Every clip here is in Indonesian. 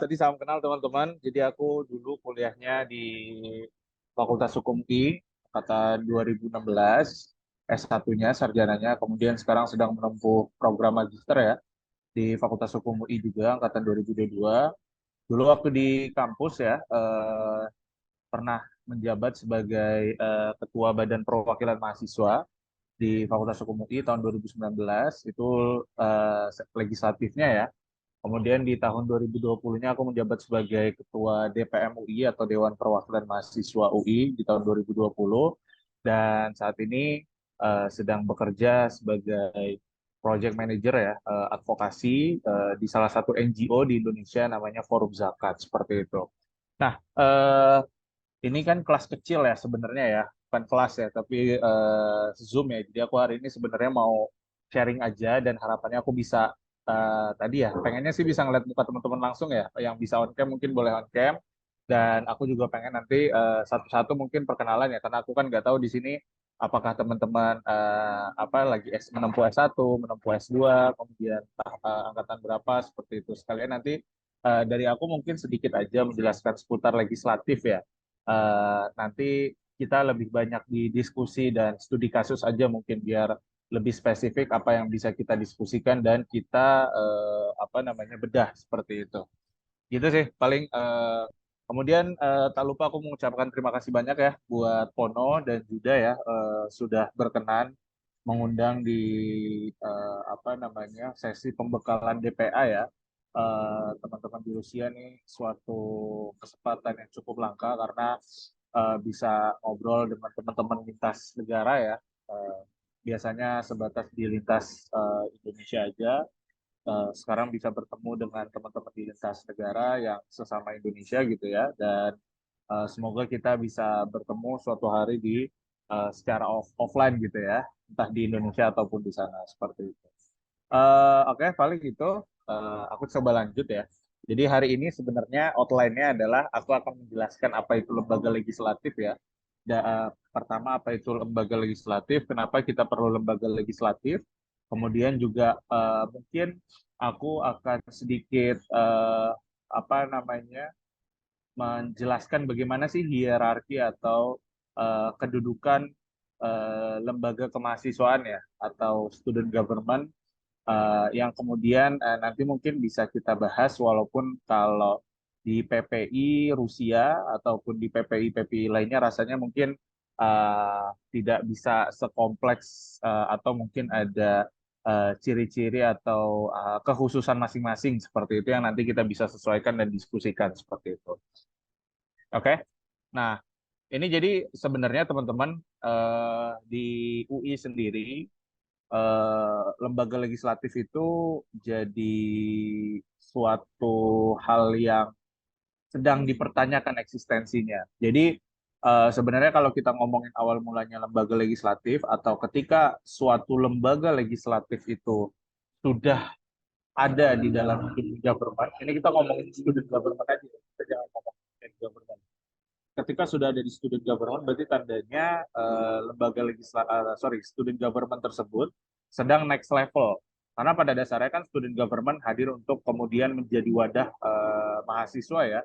tadi salam kenal teman-teman. Jadi aku dulu kuliahnya di Fakultas Hukum UI angkatan 2016, S1-nya, sarjananya. Kemudian sekarang sedang menempuh program magister ya di Fakultas Hukum UI juga angkatan 2022. Dulu waktu di kampus ya, pernah menjabat sebagai Ketua Badan Perwakilan Mahasiswa di Fakultas Hukum UI tahun 2019. Itu legislatifnya ya. Kemudian di tahun 2020-nya aku menjabat sebagai Ketua DPM UI atau Dewan Perwakilan Mahasiswa UI di tahun 2020. Dan saat ini sedang bekerja sebagai Project Manager ya, advokasi di salah satu NGO di Indonesia namanya Forum Zakat, seperti itu. Nah, ini kan kelas kecil ya sebenarnya ya, bukan kelas ya, tapi Zoom ya. Jadi aku hari ini sebenarnya mau sharing aja dan harapannya aku bisa tadi ya, pengennya sih bisa ngeliat muka teman-teman langsung ya. Yang bisa on cam mungkin boleh on cam. Dan aku juga pengen nanti satu-satu mungkin perkenalan ya, karena aku kan nggak tahu di sini apakah teman-teman apa lagi menempuh S1, menempuh S2, kemudian angkatan berapa seperti itu. Sekalian nanti dari aku mungkin sedikit aja menjelaskan seputar legislatif ya. Nanti kita lebih banyak di diskusi dan studi kasus aja mungkin biar lebih spesifik apa yang bisa kita diskusikan dan kita apa namanya bedah seperti itu. Gitu sih paling kemudian tak lupa aku mengucapkan terima kasih banyak ya buat Pono dan Juda ya sudah berkenan mengundang di apa namanya sesi pembekalan DPA ya. Teman-teman di Rusia nih suatu kesempatan yang cukup langka karena bisa ngobrol dengan teman-teman lintas negara ya. Eh, Biasanya sebatas di lintas Indonesia aja. Sekarang bisa bertemu dengan teman-teman di lintas negara yang sesama Indonesia gitu ya. Dan semoga kita bisa bertemu suatu hari di secara offline gitu ya, entah di Indonesia ataupun di sana seperti itu. Oke, paling gitu. Aku coba lanjut ya. Jadi hari ini sebenarnya outline-nya adalah aku akan menjelaskan apa itu lembaga legislatif ya. Pertama apa itu lembaga legislatif, kenapa kita perlu lembaga legislatif. Kemudian juga mungkin aku akan sedikit apa namanya menjelaskan bagaimana sih hierarki atau kedudukan lembaga kemahasiswaan ya atau student government yang kemudian nanti mungkin bisa kita bahas walaupun kalau di PPI Rusia ataupun di PPI lainnya rasanya mungkin tidak bisa sekompleks atau mungkin ada ciri-ciri atau kekhususan masing-masing seperti itu yang nanti kita bisa sesuaikan dan diskusikan seperti itu. Oke. Nah, ini jadi sebenarnya teman-teman di UI sendiri lembaga legislatif itu jadi suatu hal yang sedang dipertanyakan eksistensinya. Jadi sebenarnya kalau kita ngomongin awal mulanya lembaga legislatif atau ketika suatu lembaga legislatif itu sudah ada di dalam student government, ini kita ngomongin student government aja, kita jangan ngomongin state government. Ketika sudah ada di student government, berarti tandanya lembaga sorry, student government tersebut sedang next level. Karena pada dasarnya kan student government hadir untuk kemudian menjadi wadah mahasiswa ya,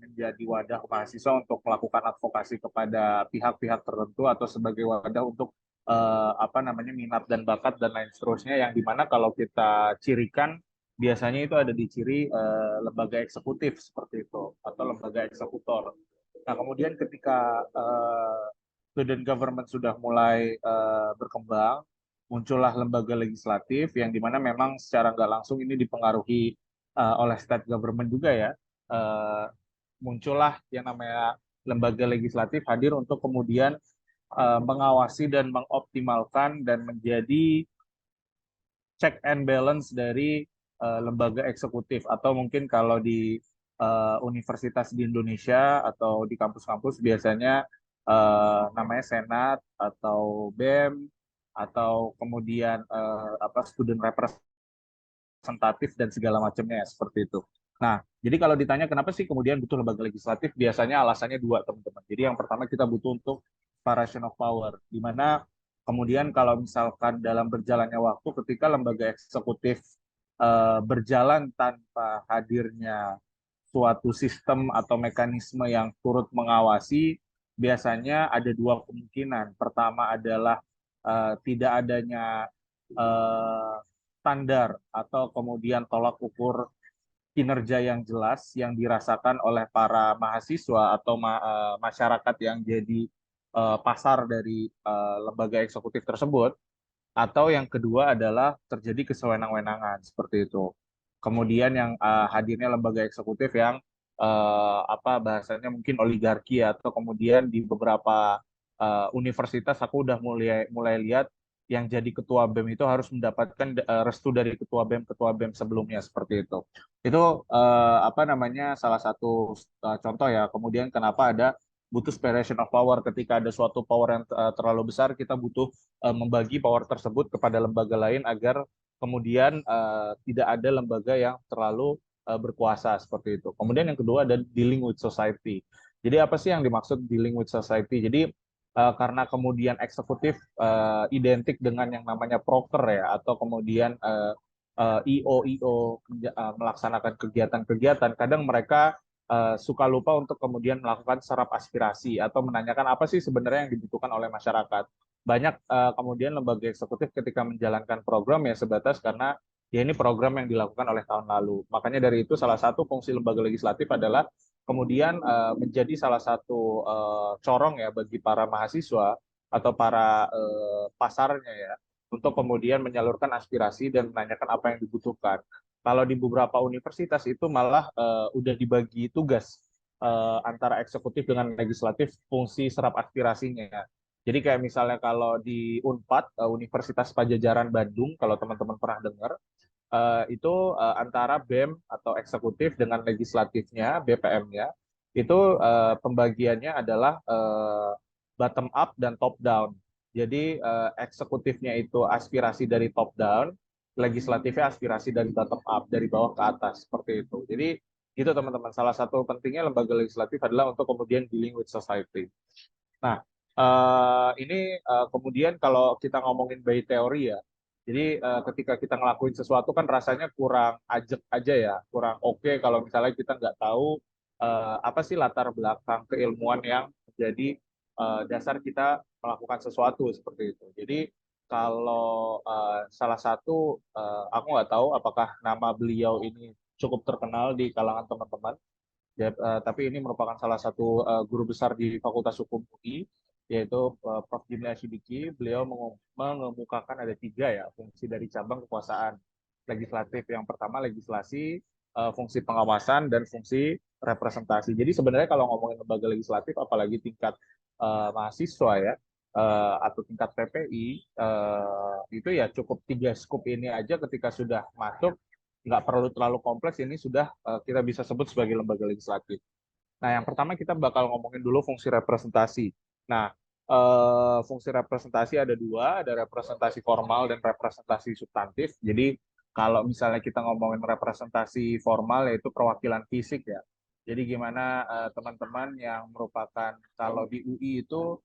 menjadi wadah mahasiswa untuk melakukan advokasi kepada pihak-pihak tertentu atau sebagai wadah untuk apa namanya minat dan bakat dan lain seterusnya yang dimana kalau kita cirikan biasanya itu ada di ciri lembaga eksekutif seperti itu atau lembaga eksekutor. Nah, kemudian ketika student government sudah mulai berkembang, muncullah lembaga legislatif yang dimana memang secara nggak langsung ini dipengaruhi oleh state government juga ya. Uh, Muncullah yang namanya lembaga legislatif hadir untuk kemudian mengawasi dan mengoptimalkan dan menjadi check and balance dari lembaga eksekutif atau mungkin kalau di universitas di Indonesia atau di kampus-kampus biasanya namanya Senat atau BEM atau kemudian apa student representatif dan segala macamnya ya, seperti itu. Nah, jadi kalau ditanya kenapa sih kemudian butuh lembaga legislatif, biasanya alasannya dua teman-teman. Jadi yang pertama kita butuh untuk separation of power, di mana kemudian kalau misalkan dalam berjalannya waktu ketika lembaga eksekutif berjalan tanpa hadirnya suatu sistem atau mekanisme yang turut mengawasi, biasanya ada dua kemungkinan. Pertama adalah tidak adanya eh, standar atau kemudian tolak ukur kinerja yang jelas yang dirasakan oleh para mahasiswa atau masyarakat yang jadi pasar dari lembaga eksekutif tersebut, atau yang kedua adalah terjadi kesewenang-wenangan seperti itu. Kemudian yang hadirnya lembaga eksekutif yang apa bahasanya mungkin oligarki, atau kemudian di beberapa universitas aku udah mulai mulai lihat yang jadi ketua BEM itu harus mendapatkan restu dari ketua BEM sebelumnya seperti itu. Itu apa namanya salah satu contoh ya. Kemudian kenapa ada butuh separation of power, ketika ada suatu power yang terlalu besar, kita butuh membagi power tersebut kepada lembaga lain agar kemudian tidak ada lembaga yang terlalu berkuasa seperti itu. Kemudian yang kedua ada dealing with society. Jadi apa sih yang dimaksud dealing with society? Jadi karena kemudian eksekutif identik dengan yang namanya proker ya, atau kemudian IO melaksanakan kegiatan-kegiatan, kadang mereka suka lupa untuk kemudian melakukan serap aspirasi atau menanyakan apa sih sebenarnya yang dibutuhkan oleh masyarakat. Banyak kemudian lembaga eksekutif ketika menjalankan program ya sebatas karena ya ini program yang dilakukan oleh tahun lalu. Makanya dari itu salah satu fungsi lembaga legislatif adalah kemudian menjadi salah satu corong ya bagi para mahasiswa atau para pasarnya ya, untuk kemudian menyalurkan aspirasi dan menanyakan apa yang dibutuhkan. Kalau di beberapa universitas itu malah udah dibagi tugas antara eksekutif dengan legislatif fungsi serap aspirasinya. Jadi kayak misalnya kalau di Unpad, Universitas Pajajaran Bandung, kalau teman-teman pernah dengar, itu antara BEM atau eksekutif dengan legislatifnya, BPM-nya, itu pembagiannya adalah bottom up dan top down. Jadi eksekutifnya itu aspirasi dari top down, legislatifnya aspirasi dari bottom up, dari bawah ke atas, seperti itu. Jadi itu teman-teman, salah satu pentingnya lembaga legislatif adalah untuk kemudian dealing with society. Nah, ini kemudian kalau kita ngomongin by teori ya, jadi ketika kita ngelakuin sesuatu kan rasanya kurang ajek aja ya, kurang oke kalau misalnya kita nggak tahu apa sih latar belakang keilmuan yang menjadi dasar kita melakukan sesuatu seperti itu. Jadi kalau salah satu, aku nggak tahu apakah nama beliau ini cukup terkenal di kalangan teman-teman. Ya, tapi ini merupakan salah satu guru besar di Fakultas Hukum UI, yaitu Prof. Jimli Asyidiki. Beliau mengemukakan ada tiga ya fungsi dari cabang kekuasaan legislatif. Yang pertama legislasi, fungsi pengawasan, dan fungsi representasi. Jadi sebenarnya kalau ngomongin lembaga legislatif, apalagi tingkat mahasiswa ya, atau tingkat PPI, itu ya cukup tiga skup ini aja ketika sudah masuk, nggak perlu terlalu kompleks, ini sudah kita bisa sebut sebagai lembaga legislatif. Nah, yang pertama kita bakal ngomongin dulu fungsi representasi. Nah, fungsi representasi ada dua, ada representasi formal dan representasi substantif. Jadi kalau misalnya kita ngomongin representasi formal, yaitu perwakilan fisik ya. Jadi gimana teman-teman yang merupakan, kalau di UI itu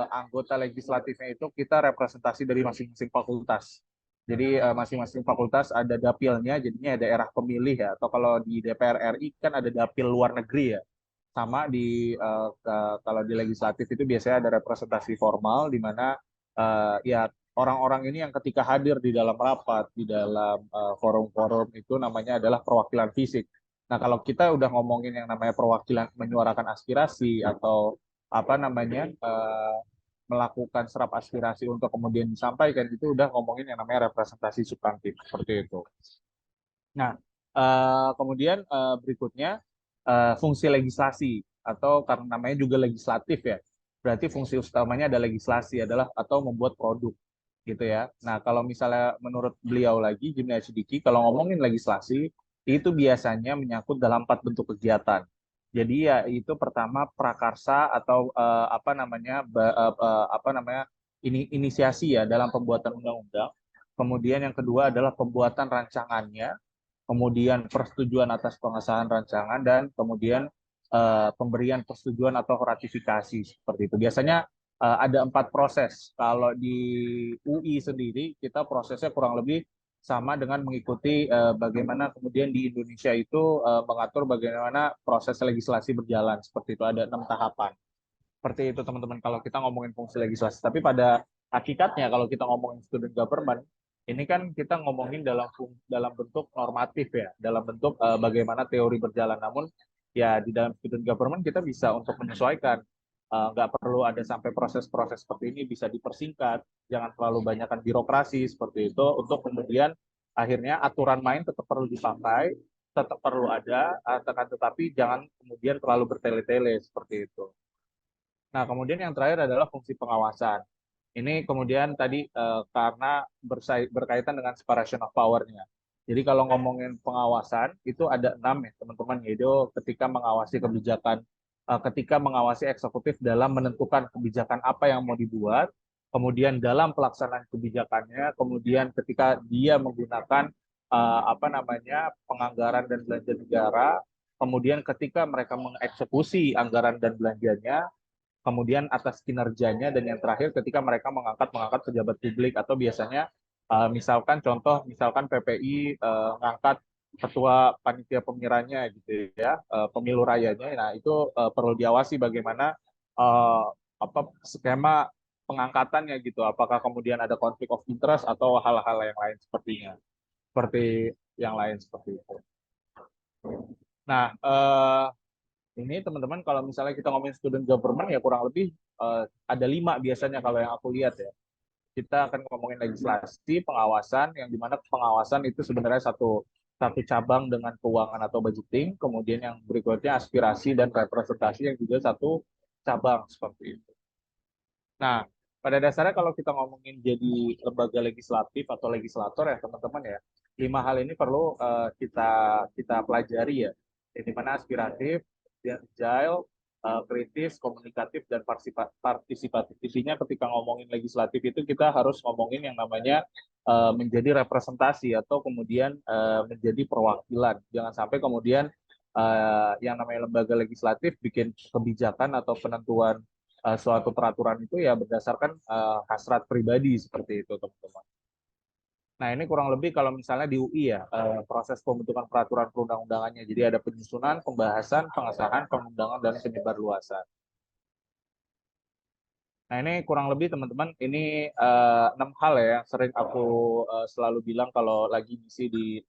anggota legislatifnya itu kita representasi dari masing-masing fakultas. Jadi masing-masing fakultas ada dapilnya, jadinya daerah pemilih ya. Atau kalau di DPR RI kan ada dapil luar negeri ya. Sama di kalau di legislatif itu biasanya ada representasi formal, di mana ya orang-orang ini yang ketika hadir di dalam rapat, di dalam forum-forum itu namanya adalah perwakilan fisik. Nah, kalau kita udah ngomongin yang namanya perwakilan menyuarakan aspirasi atau apa namanya melakukan serap aspirasi untuk kemudian disampaikan, itu udah ngomongin yang namanya representasi substantif seperti itu. Nah, kemudian berikutnya fungsi legislasi, atau karena namanya juga legislatif ya, berarti fungsi utamanya ada legislasi adalah atau membuat produk gitu ya. Nah, kalau misalnya menurut beliau lagi, Jimmy Sidiki, kalau ngomongin legislasi itu biasanya menyangkut dalam 4 bentuk kegiatan. Jadi ya itu pertama prakarsa atau apa namanya inisiasi ya dalam pembuatan undang-undang. Kemudian yang kedua adalah pembuatan rancangannya, kemudian persetujuan atas pengesahan rancangan, dan kemudian pemberian persetujuan atau ratifikasi seperti itu. Biasanya ada 4 proses. Kalau di UI sendiri kita prosesnya kurang lebih sama dengan mengikuti bagaimana kemudian di Indonesia itu mengatur bagaimana proses legislasi berjalan. Seperti itu ada 6 tahapan. Seperti itu teman-teman kalau kita ngomongin fungsi legislasi. Tapi pada hakikatnya kalau kita ngomongin student government, ini kan kita ngomongin dalam bentuk normatif ya, dalam bentuk bagaimana teori berjalan. Namun ya di dalam student government kita bisa untuk menyesuaikan. Nggak perlu ada sampai proses-proses seperti ini, bisa dipersingkat, jangan terlalu banyakkan birokrasi seperti itu untuk kemudian akhirnya aturan main tetap perlu dipakai, tetap perlu ada, tetapi jangan kemudian terlalu bertele-tele seperti itu. Nah, kemudian yang terakhir adalah fungsi pengawasan. Ini kemudian tadi karena berkaitan dengan separation of power-nya. Jadi kalau ngomongin pengawasan itu ada 6 ya teman-teman, yaitu ketika mengawasi eksekutif dalam menentukan kebijakan apa yang mau dibuat, kemudian dalam pelaksanaan kebijakannya, kemudian ketika dia menggunakan penganggaran dan belanja negara, kemudian ketika mereka mengeksekusi anggaran dan belanjanya, kemudian atas kinerjanya, dan yang terakhir ketika mereka mengangkat pejabat publik atau biasanya misalkan PPI ngangkat ketua panitia pemilihannya gitu ya, pemilu rayanya. Nah, itu perlu diawasi bagaimana eh, skema pengangkatannya gitu. Apakah kemudian ada konflik of interest atau hal-hal yang lain seperti yang lain seperti itu. Nah, ini teman-teman kalau misalnya kita ngomongin student government ya kurang lebih ada 5 biasanya kalau yang aku lihat ya. Kita akan ngomongin legislasi, pengawasan, yang dimana pengawasan itu sebenarnya satu satu cabang dengan keuangan atau budgeting, kemudian yang berikutnya aspirasi dan representasi yang juga satu cabang seperti itu. Nah, pada dasarnya kalau kita ngomongin jadi lembaga legislatif atau legislator ya teman-teman ya, 5 hal ini perlu kita kita pelajari ya. Di mana aspiratif, agile, kritis, komunikatif, dan partisipatif. Intinya ketika ngomongin legislatif itu kita harus ngomongin yang namanya menjadi representasi atau kemudian menjadi perwakilan. Jangan sampai kemudian yang namanya lembaga legislatif bikin kebijakan atau penentuan suatu peraturan itu ya berdasarkan hasrat pribadi seperti itu teman-teman. Nah ini kurang lebih kalau misalnya di UI ya proses pembentukan peraturan perundang-undangannya. Jadi ada penyusunan, pembahasan, pengesahan, pengundangan, dan penyebarluasan. Nah ini kurang lebih teman-teman ini 6 hal ya yang sering aku selalu bilang kalau lagi ngisi di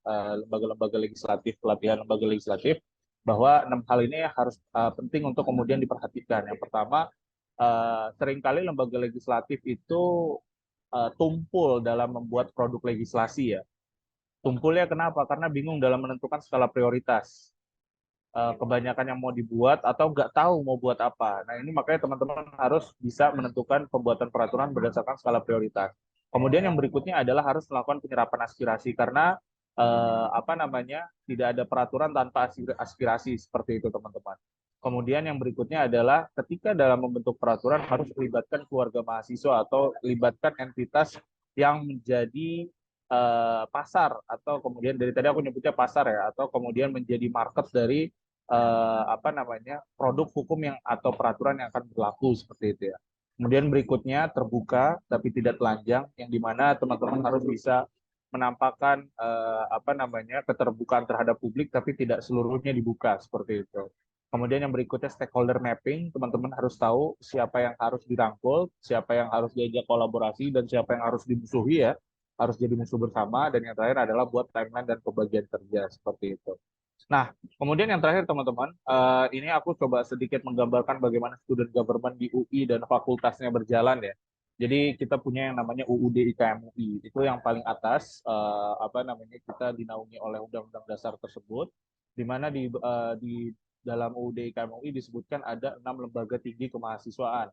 lembaga-lembaga legislatif, pelatihan lembaga legislatif, bahwa 6 hal ini harus penting untuk kemudian diperhatikan. Yang pertama, seringkali lembaga legislatif itu tumpul dalam membuat produk legislasi ya. Tumpulnya kenapa? Karena bingung dalam menentukan skala prioritas. Kebanyakan yang mau dibuat atau nggak tahu mau buat apa. Nah ini makanya teman-teman harus bisa menentukan pembuatan peraturan berdasarkan skala prioritas. Kemudian yang berikutnya adalah harus melakukan penyerapan aspirasi karena tidak ada peraturan tanpa aspirasi seperti itu teman-teman. Kemudian yang berikutnya adalah ketika dalam membentuk peraturan harus melibatkan keluarga mahasiswa atau libatkan entitas yang menjadi pasar atau kemudian dari tadi aku nyebutnya pasar ya atau kemudian menjadi market dari produk hukum yang atau peraturan yang akan berlaku seperti itu ya. Kemudian berikutnya terbuka tapi tidak telanjang, yang dimana teman-teman harus bisa menampakkan keterbukaan terhadap publik tapi tidak seluruhnya dibuka seperti itu. Kemudian yang berikutnya stakeholder mapping, teman-teman harus tahu siapa yang harus dirangkul, siapa yang harus diajak kolaborasi, dan siapa yang harus dimusuhi ya, harus jadi musuh bersama. Dan yang terakhir adalah buat timeline dan pembagian kerja seperti itu. Nah, kemudian yang terakhir teman-teman, ini aku coba sedikit menggambarkan bagaimana student government di UI dan fakultasnya berjalan ya. Jadi kita punya yang namanya UUD IKM UI, itu yang paling atas, kita dinaungi oleh Undang-Undang Dasar tersebut, di mana di dalam UUD IKM UI disebutkan ada 6 lembaga tinggi kemahasiswaan,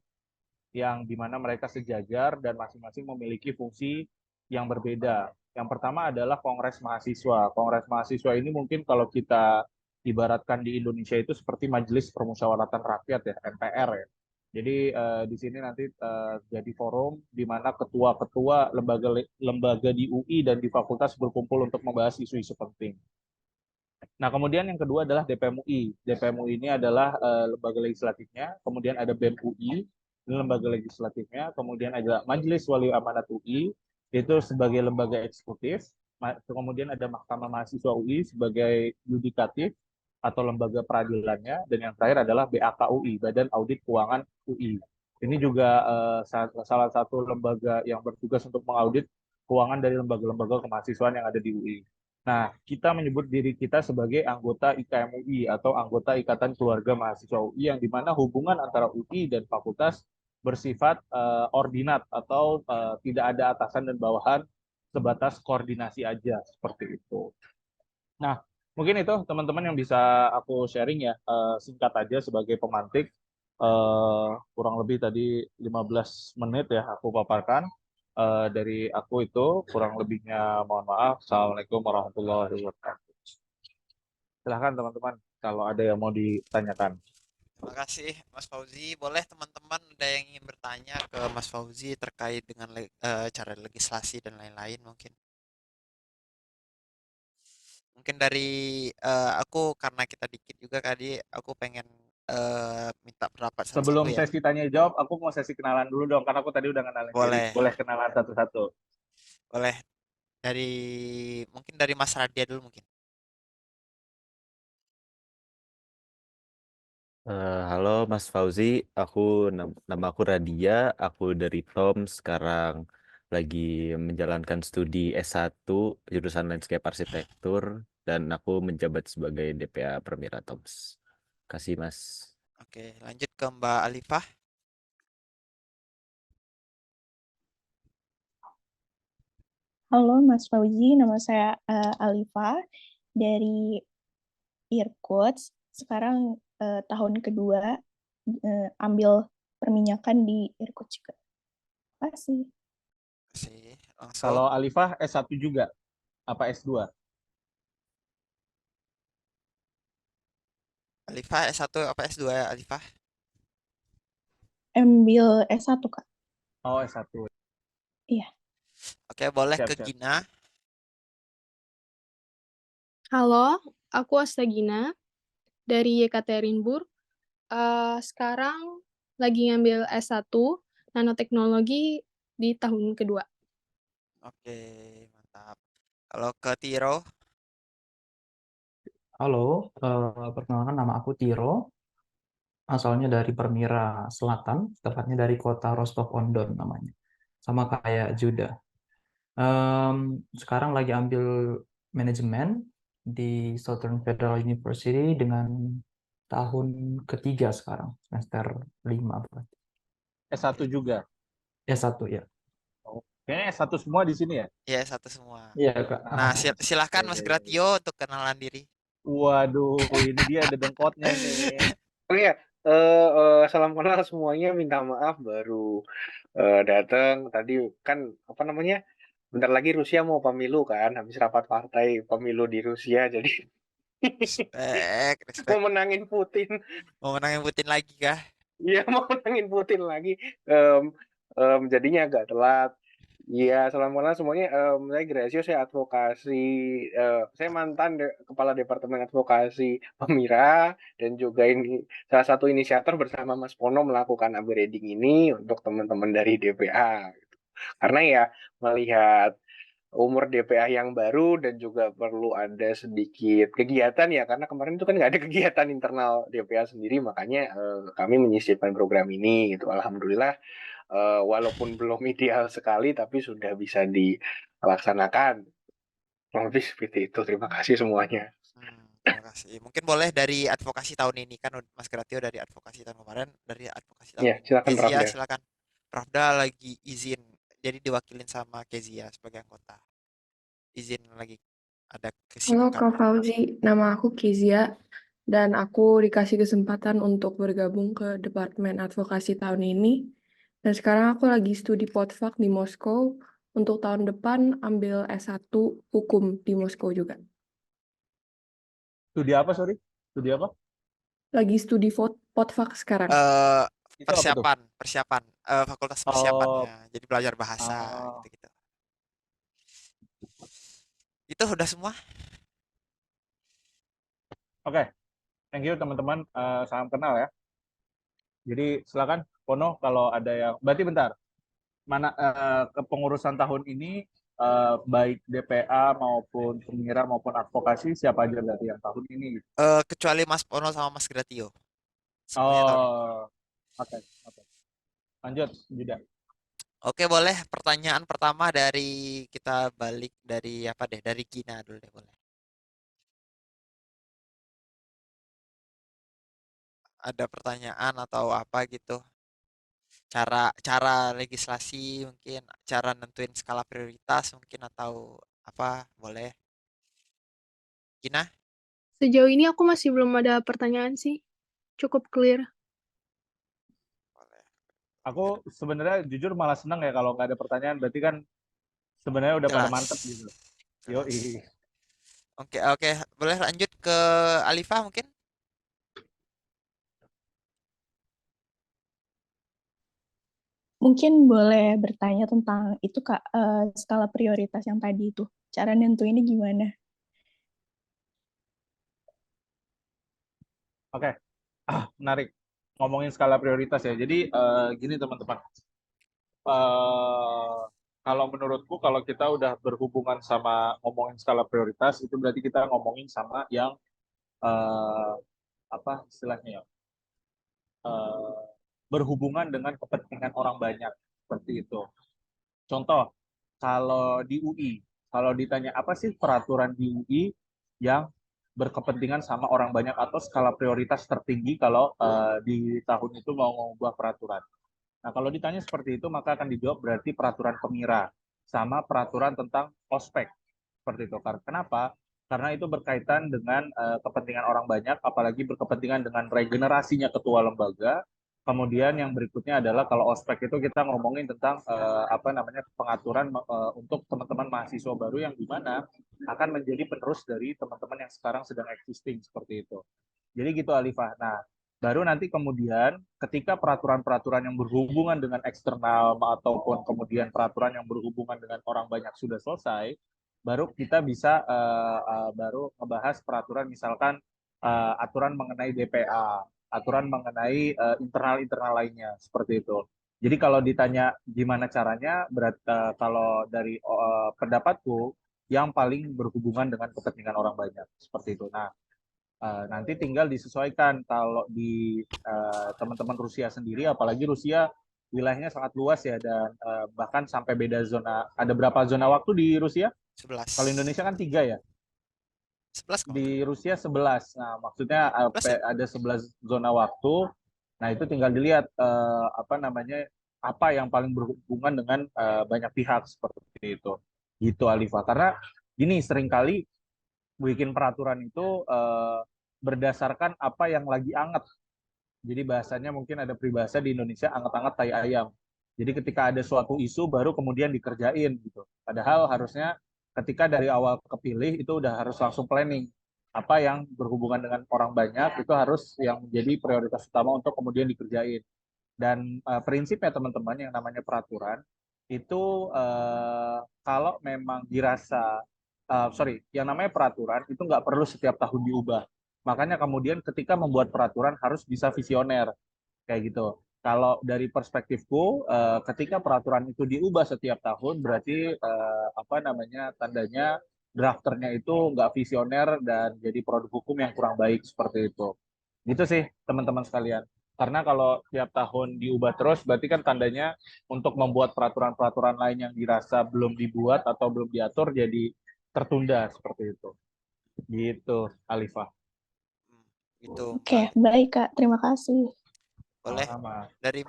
yang dimana mereka sejajar dan masing-masing memiliki fungsi yang berbeda. Yang pertama adalah Kongres Mahasiswa. Kongres Mahasiswa ini mungkin kalau kita ibaratkan di Indonesia itu seperti Majelis Permusyawaratan Rakyat ya, MPR ya. Jadi di sini nanti jadi forum di mana ketua-ketua lembaga di UI dan di fakultas berkumpul untuk membahas isu-isu penting. Nah, kemudian yang kedua adalah DPM UI. DPM UI ini adalah lembaga legislatifnya, kemudian ada BEM UI, ini lembaga legislatifnya, kemudian ada Majelis Wali Amanat UI, itu sebagai lembaga eksekutif, kemudian ada Mahkamah Mahasiswa UI sebagai yudikatif atau lembaga peradilannya, dan yang terakhir adalah BAKUI, Badan Audit Keuangan UI. Ini juga salah satu lembaga yang bertugas untuk mengaudit keuangan dari lembaga-lembaga kemahasiswaan yang ada di UI. Nah, kita menyebut diri kita sebagai anggota IKM UI atau anggota Ikatan Keluarga Mahasiswa UI, yang dimana hubungan antara UI dan fakultas bersifat ordinat atau tidak ada atasan dan bawahan, sebatas koordinasi aja seperti itu. Nah, mungkin itu teman-teman yang bisa aku sharing ya, singkat aja sebagai pemantik. Kurang lebih tadi 15 menit ya aku paparkan. Dari aku itu kurang lebihnya mohon maaf. Assalamualaikum warahmatullahi wabarakatuh. Silahkan teman-teman kalau ada yang mau ditanyakan. Terima kasih Mas Fauzi. Boleh teman-teman ada yang ingin bertanya ke Mas Fauzi terkait dengan cara legislasi dan lain-lain mungkin. Mungkin dari aku karena kita dikit juga tadi aku pengen minta pendapat Sebelum satu-satu ya. sesi tanya jawab, aku mau sesi kenalan dulu dong, karena aku tadi udah kenalin diri. Boleh, Boleh kenalan satu-satu. boleh dari mungkin dari Mas Radia dulu mungkin. Halo Mas Fauzi, aku nama aku Radia, aku dari TOM sekarang lagi menjalankan studi S1 jurusan Landscape Arsitektur dan aku menjabat sebagai DPA Permira TOMS. Kasih Mas. Oke, lanjut ke Mbak Alifah. Halo Mas Fauzi, nama saya Alifa dari Irkutsk. Sekarang tahun kedua ambil perminyakan di Irkutsk juga. Terima kasih. Kasih langsung. Kalau Alifah S1 juga, apa S2? Alifah S1 apa S2 ya Alifah? Ambil S1, Kak. Oh, S1. Iya. Oke, boleh Siap, ke siap. Gina. Halo, aku Astagina dari Yekaterinburg. Sekarang lagi ngambil S1 Nanoteknologi di tahun kedua. Oke, mantap. Kalau ke Tiro, Halo, perkenalkan nama aku Tiro, asalnya dari Permira Selatan, tepatnya dari kota Rostov-on-Don namanya. Sama kayak Juda. Sekarang lagi ambil manajemen di Southern Federal University dengan tahun ketiga sekarang, semester 5 berarti. S1 juga. S1 ya. Oh, kayaknya S1 semua di sini ya? ya satu semua. Iya, Kak. Nah, silahkan Ya, Mas ya, ya, ya. Gratio untuk kenalan diri. Waduh, ini dia ada dengkotnya nih. Oh iya, salam kenal semuanya. Minta maaf baru datang tadi kan apa namanya? Bentar lagi Rusia mau pemilu kan, habis rapat partai pemilu di Rusia, jadi Respect. mau menangin Putin. Mau menangin Putin lagi kah? Iya, mau menangin Putin lagi. Jadinya agak telat. Iya, salam kenal semuanya. Saya Gracio, saya advokasi. Saya mantan kepala Departemen Advokasi Pemira dan juga ini salah satu inisiator bersama Mas Pono melakukan upgrading ini untuk teman-teman dari DPA. Karena ya melihat umur DPA yang baru dan juga perlu ada sedikit kegiatan ya, karena kemarin itu kan nggak ada kegiatan internal DPA sendiri, makanya kami menyisipkan program ini gitu. Alhamdulillah, walaupun belum ideal sekali tapi sudah bisa dilaksanakan. Kurang lebih seperti itu. Terima kasih semuanya. Terima kasih. Mungkin boleh dari advokasi tahun ini kan Mas Gratio dari advokasi tahun kemarin, dari advokasi tahun Ya, ini. silakan Kezia, Rafda. silakan. Rafda lagi izin, jadi diwakilin sama Kezia sebagai anggota. Izin lagi ada Halo kesibukan. Kak Fauzi, nama aku Kizia dan aku dikasih kesempatan untuk bergabung ke Departemen Advokasi tahun ini. Dan sekarang aku lagi studi Podfak di Moskow. Untuk tahun depan ambil S1 Hukum di Moskow juga. Studi apa, sorry? Studi apa? Lagi studi Podfak sekarang. Itu apa tuh? Persiapan, fakultas Oh, persiapannya. Jadi belajar bahasa ah, gitu-gitu. Itu udah semua. oke. Thank you teman-teman. Salam kenal ya. Jadi silakan Pono kalau ada yang. Berarti bentar. Mana kepengurusan tahun ini baik DPA maupun Pemira maupun advokasi siapa aja berarti yang tahun ini gitu. Kecuali Mas Pono sama Mas Gratio. Semuanya tahun ini. Oh, oke, oke. Lanjut, Juda. Oke, boleh. Pertanyaan pertama dari kita balik dari apa deh? Dari Gina dulu deh, boleh. Ada pertanyaan atau apa gitu? Cara cara legislasi mungkin, cara nentuin skala prioritas mungkin atau apa? Boleh. Gina? Sejauh ini aku masih belum ada pertanyaan sih. Cukup clear. Boleh. Aku sebenarnya jujur malah seneng ya kalau nggak ada pertanyaan, berarti kan sebenarnya udah pada Jelas. mantep gitu. Jelas. Yoi. Oke, oke. Boleh lanjut ke Alifa mungkin? Mungkin boleh bertanya tentang itu Kak, skala prioritas yang tadi itu. Cara nentuinnya gimana? Oke, menarik. Ngomongin skala prioritas ya. Jadi gini teman-teman. Eh, Kalau menurutku kalau kita udah berhubungan sama ngomongin skala prioritas itu berarti kita ngomongin sama yang eh, apa istilahnya ya? eh, Berhubungan dengan kepentingan orang banyak seperti itu. Contoh, kalau di UI, kalau ditanya apa sih peraturan di UI yang berkepentingan sama orang banyak atau skala prioritas tertinggi kalau di tahun itu mau mengubah peraturan. Nah, kalau ditanya seperti itu, maka akan dijawab berarti peraturan Pemira sama peraturan tentang ospek seperti itu. Kenapa? Karena itu berkaitan dengan kepentingan orang banyak, apalagi berkepentingan dengan regenerasinya ketua lembaga. Kemudian yang berikutnya adalah kalau ospek itu kita ngomongin tentang apa namanya pengaturan untuk teman-teman mahasiswa baru yang dimana akan menjadi penerus dari teman-teman yang sekarang sedang existing seperti itu. Jadi gitu Alifah. Nah, baru nanti kemudian ketika peraturan-peraturan yang berhubungan dengan eksternal ataupun kemudian peraturan yang berhubungan dengan orang banyak sudah selesai, baru kita bisa baru ngebahas peraturan misalkan aturan mengenai DPA, aturan mengenai internal-internal lainnya seperti itu. Jadi kalau ditanya gimana caranya, kalau dari pendapatku yang paling berhubungan dengan kepentingan orang banyak seperti itu. Nah, nanti tinggal disesuaikan kalau di teman-teman Rusia sendiri, apalagi Rusia wilayahnya sangat luas ya dan bahkan sampai beda zona. Ada berapa zona waktu di Rusia? 11. Kalau Indonesia kan 3 ya. 11 kalau Di Rusia 11. Nah, maksudnya 11 ya? ada 11 zona waktu. Nah, itu tinggal dilihat apa namanya apa yang paling berhubungan dengan banyak pihak seperti itu. Gitu Alifa. Karena gini seringkali bikin peraturan itu berdasarkan apa yang lagi anget. Jadi bahasanya mungkin ada peribahasa di Indonesia anget-anget tai ayam. Jadi ketika ada suatu isu baru kemudian dikerjain gitu. Padahal harusnya ketika dari awal kepilih itu udah harus langsung planning apa yang berhubungan dengan orang banyak itu harus yang menjadi prioritas utama untuk kemudian dikerjain. Dan prinsipnya teman-teman yang namanya peraturan itu kalau memang dirasa yang namanya peraturan itu nggak perlu setiap tahun diubah. Makanya kemudian ketika membuat peraturan harus bisa visioner kayak gitu. Kalau dari perspektifku, ketika peraturan itu diubah setiap tahun, berarti apa namanya tandanya drafternya itu nggak visioner dan jadi produk hukum yang kurang baik seperti itu. Gitu sih teman-teman sekalian. Karena kalau tiap tahun diubah terus, berarti kan tandanya untuk membuat peraturan-peraturan lain yang dirasa belum dibuat atau belum diatur jadi tertunda seperti itu. Gitu, Alifah. Gitu, Oke, Mbak. baik Kak. Terima kasih. Boleh Sama-sama. dari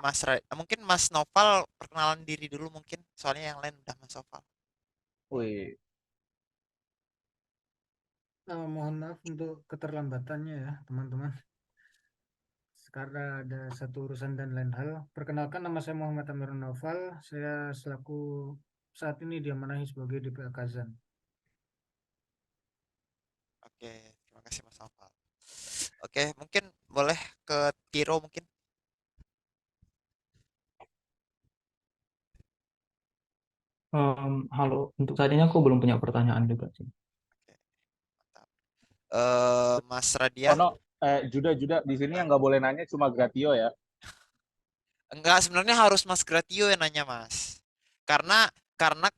mungkin Mas Noval perkenalan diri dulu mungkin, soalnya yang lain udah Mas Noval. Wih, Mohon maaf untuk keterlambatannya ya teman-teman. Karena ada satu urusan dan lain hal. Perkenalkan, nama saya Muhammad Amir Noval. Saya selaku saat ini diamanahi sebagai DPA Kazan. Oke, terima kasih Mas Noval. Oke, mungkin boleh ke Tiro mungkin. Halo, untuk saat ini aku belum punya pertanyaan juga sih. Oke, mantap. Mas Radia? Ono, Juda, di sini yang nggak boleh nanya cuma Gratio ya. Enggak, sebenarnya harus Mas Gratio yang nanya, Mas. Karena karena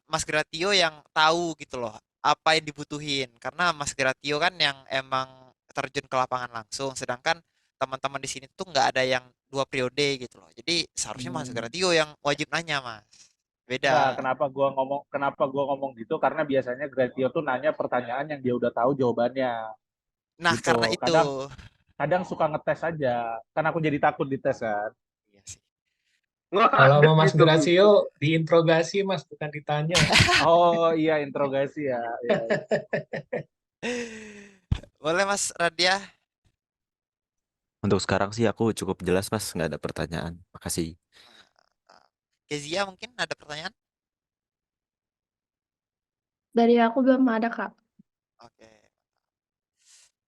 Mas Gratio yang tahu gitu loh apa yang dibutuhin, karena Mas Gratio kan yang emang terjun ke lapangan langsung, sedangkan teman-teman di sini tuh nggak ada yang 2 periode gitu loh, jadi seharusnya Mas Hmm. Gratio yang wajib nanya Mas, Enggak, beda. kenapa gua ngomong gitu karena biasanya Gratio tuh nanya pertanyaan yang dia udah tahu jawabannya Nah gitu. karena itu, Kadang kadang suka ngetes aja. Kan aku jadi takut dites kan. iya sih. Wah, Kalau ada sama Mas gitu. Gracio diinterogasi Mas, bukan ditanya. Oh iya, interogasi ya. Ya, ya. Boleh Mas Radia. Untuk sekarang sih aku cukup jelas Mas, nggak ada pertanyaan. Makasih. Kezia mungkin ada pertanyaan? Dari aku belum ada, Kak. Oke.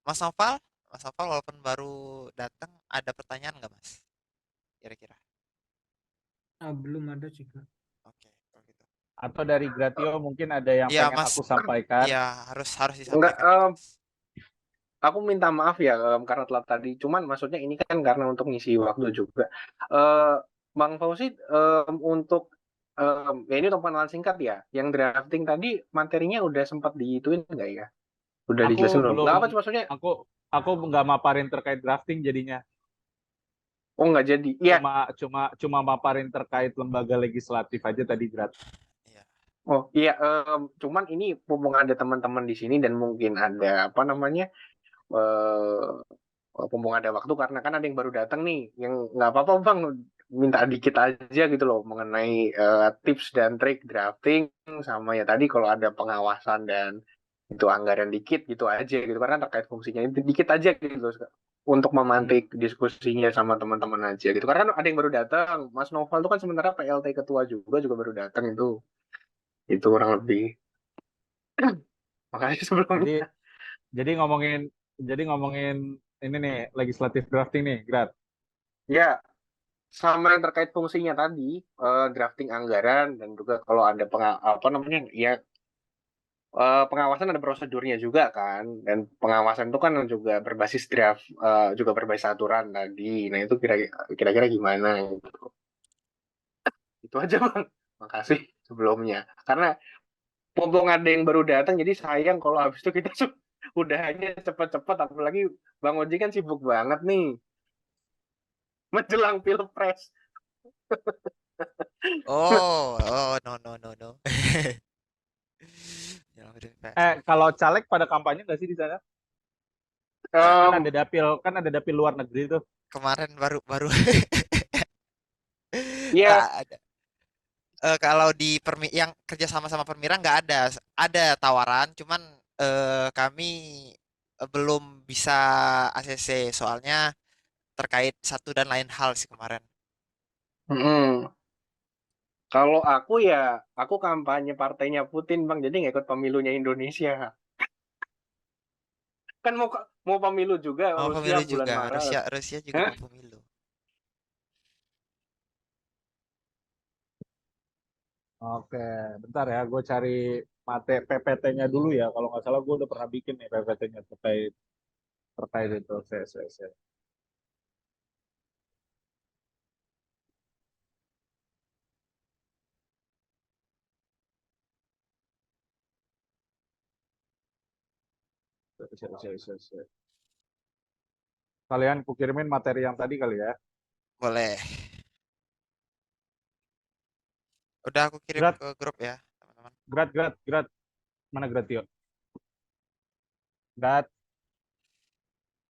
Mas Noval, Mas Noval walaupun baru datang, ada pertanyaan nggak Mas? Kira-kira. Belum ada sih, Kak. Oke, kalau gitu. Atau dari Gratio mungkin ada yang Iya pengen Mas, aku sampaikan. iya harus Enggak, disampaikan itu Mas. aku minta maaf ya karena telat tadi. Cuman maksudnya ini kan karena untuk ngisi waktu juga. Eh, Bang Fauzi, untuk ya ini untuk pengenalan singkat ya. Yang drafting tadi materinya udah sempat diituin nggak ya? Udah Aku dijelasin belum? belum, Nggak apa sih maksudnya? aku nggak maparin terkait drafting jadinya. Oh nggak jadi. Iya. Cuma maparin terkait lembaga legislatif aja tadi Grat. Iya. Oh iya. Cuman ini mumpung ada teman-teman di sini dan mungkin ada apa namanya? Mumpung ada waktu karena kan ada yang baru datang nih, yang nggak apa-apa Bang, minta dikit aja gitu loh mengenai tips dan trik drafting sama ya tadi kalau ada pengawasan dan itu anggaran dikit gitu aja gitu karena terkait fungsinya itu dikit aja gitu loh, untuk memantik diskusinya sama teman-teman aja gitu karena kan ada yang baru datang. Mas Noval tuh kan sementara PLT ketua juga baru datang itu kurang lebih. Makasih Jadi sebelumnya. jadi ngomongin ini nih legislatif drafting nih Grat. Ya, sama yang terkait fungsinya tadi, drafting anggaran dan juga kalau ada apa namanya ya pengawasan ada prosedurnya juga kan dan pengawasan itu kan juga berbasis draft, juga berbasis aturan tadi. Nah itu kira-kira gimana gitu. Itu aja Bang. Makasih sebelumnya. Karena mumpung ada yang baru datang jadi sayang kalau habis itu kita udah hanya cepat-cepat apalagi Bang Oji kan sibuk banget nih menjelang Pilpres. No. Kalau caleg pada kampanye nggak sih di sana? Kan ada dapil luar negeri tuh. Kemarin baru Iya. nggak ada. Kalau di yang kerja sama Permira nggak ada tawaran, cuman kami belum bisa ACC soalnya terkait satu dan lain hal sih kemarin. Kalau aku kampanye partainya Putin Bang, jadi nggak ikut pemilunya Indonesia. Kan mau pemilu juga Mau Rusia pemilu bulan juga, Maret. Rusia juga mau pemilu. Oke, bentar ya, gue cari PPT-nya dulu ya. Kalau nggak salah gue udah pernah bikin nih PPT-nya terkait itu. Saya. Saya. Kalian kukirimin materi yang tadi kali ya. Boleh. Udah aku kirim ke grup ya, teman-teman. Grat. Mana Gratio? Grat.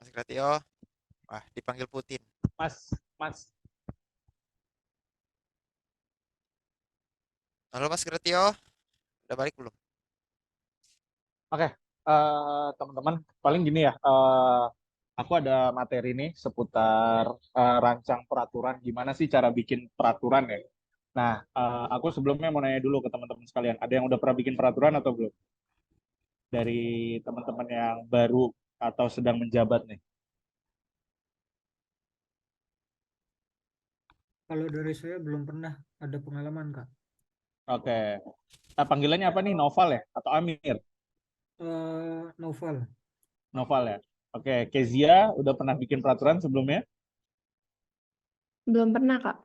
Mas Gratio. Wah, dipanggil Putin. Mas. Halo Mas Gratio. Udah balik belum? Oke, teman-teman, paling gini ya. Aku ada materi nih seputar rancang peraturan. Gimana sih cara bikin peraturan ya? Nah, aku sebelumnya mau nanya dulu ke teman-teman sekalian. Ada yang udah pernah bikin peraturan atau belum? Dari teman-teman yang baru atau sedang menjabat nih. Kalau dari saya belum pernah ada pengalaman, Kak. Oke. Panggilannya apa nih? Noval ya? Atau Amir? Novel. Noval ya? Oke. Kezia udah pernah bikin peraturan sebelumnya? Belum pernah, Kak.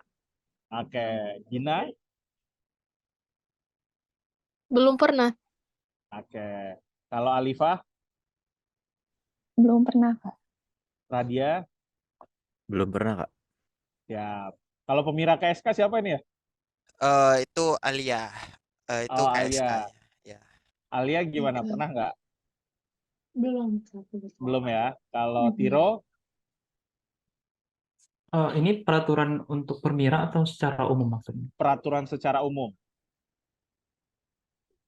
Oke. Gina? Belum pernah. Oke. Kalau Alifah, Belum pernah, Kak. Radia, Belum pernah, Kak. ya. Kalau Pemira KSK siapa ini ya? Itu Alia. Itu Oh, Alia. KSK-nya. Ya. Alia gimana? Oke. Pernah nggak? Belum. Belum ya. Kalau Mhm. Tiro, Ini peraturan untuk permira atau secara umum maksudnya? peraturan secara umum.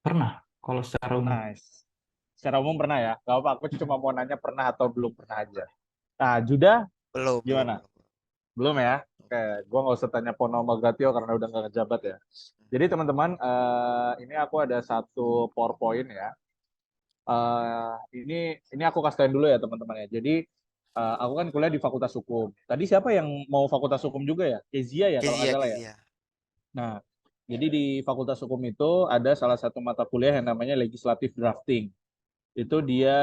Pernah, kalau secara umum. Nice. Secara umum pernah ya? Gak apa, aku cuma mau nanya pernah atau belum pernah aja. Nah, Judah Belum, belum, gimana? belum. Belum ya? Oke, gua nggak usah tanya Pono sama Gatio karena udah nggak ngejabat ya. Jadi teman-teman, ini aku ada satu PowerPoint ya. Ini aku kasih dulu ya teman-teman ya. Jadi aku kan kuliah di Fakultas Hukum. Tadi siapa yang mau Fakultas Hukum juga ya? Kezia ya kalau nggak Kezia, salah ya. Kezia. Nah, jadi di Fakultas Hukum itu ada salah satu mata kuliah yang namanya Legislative Drafting. Itu dia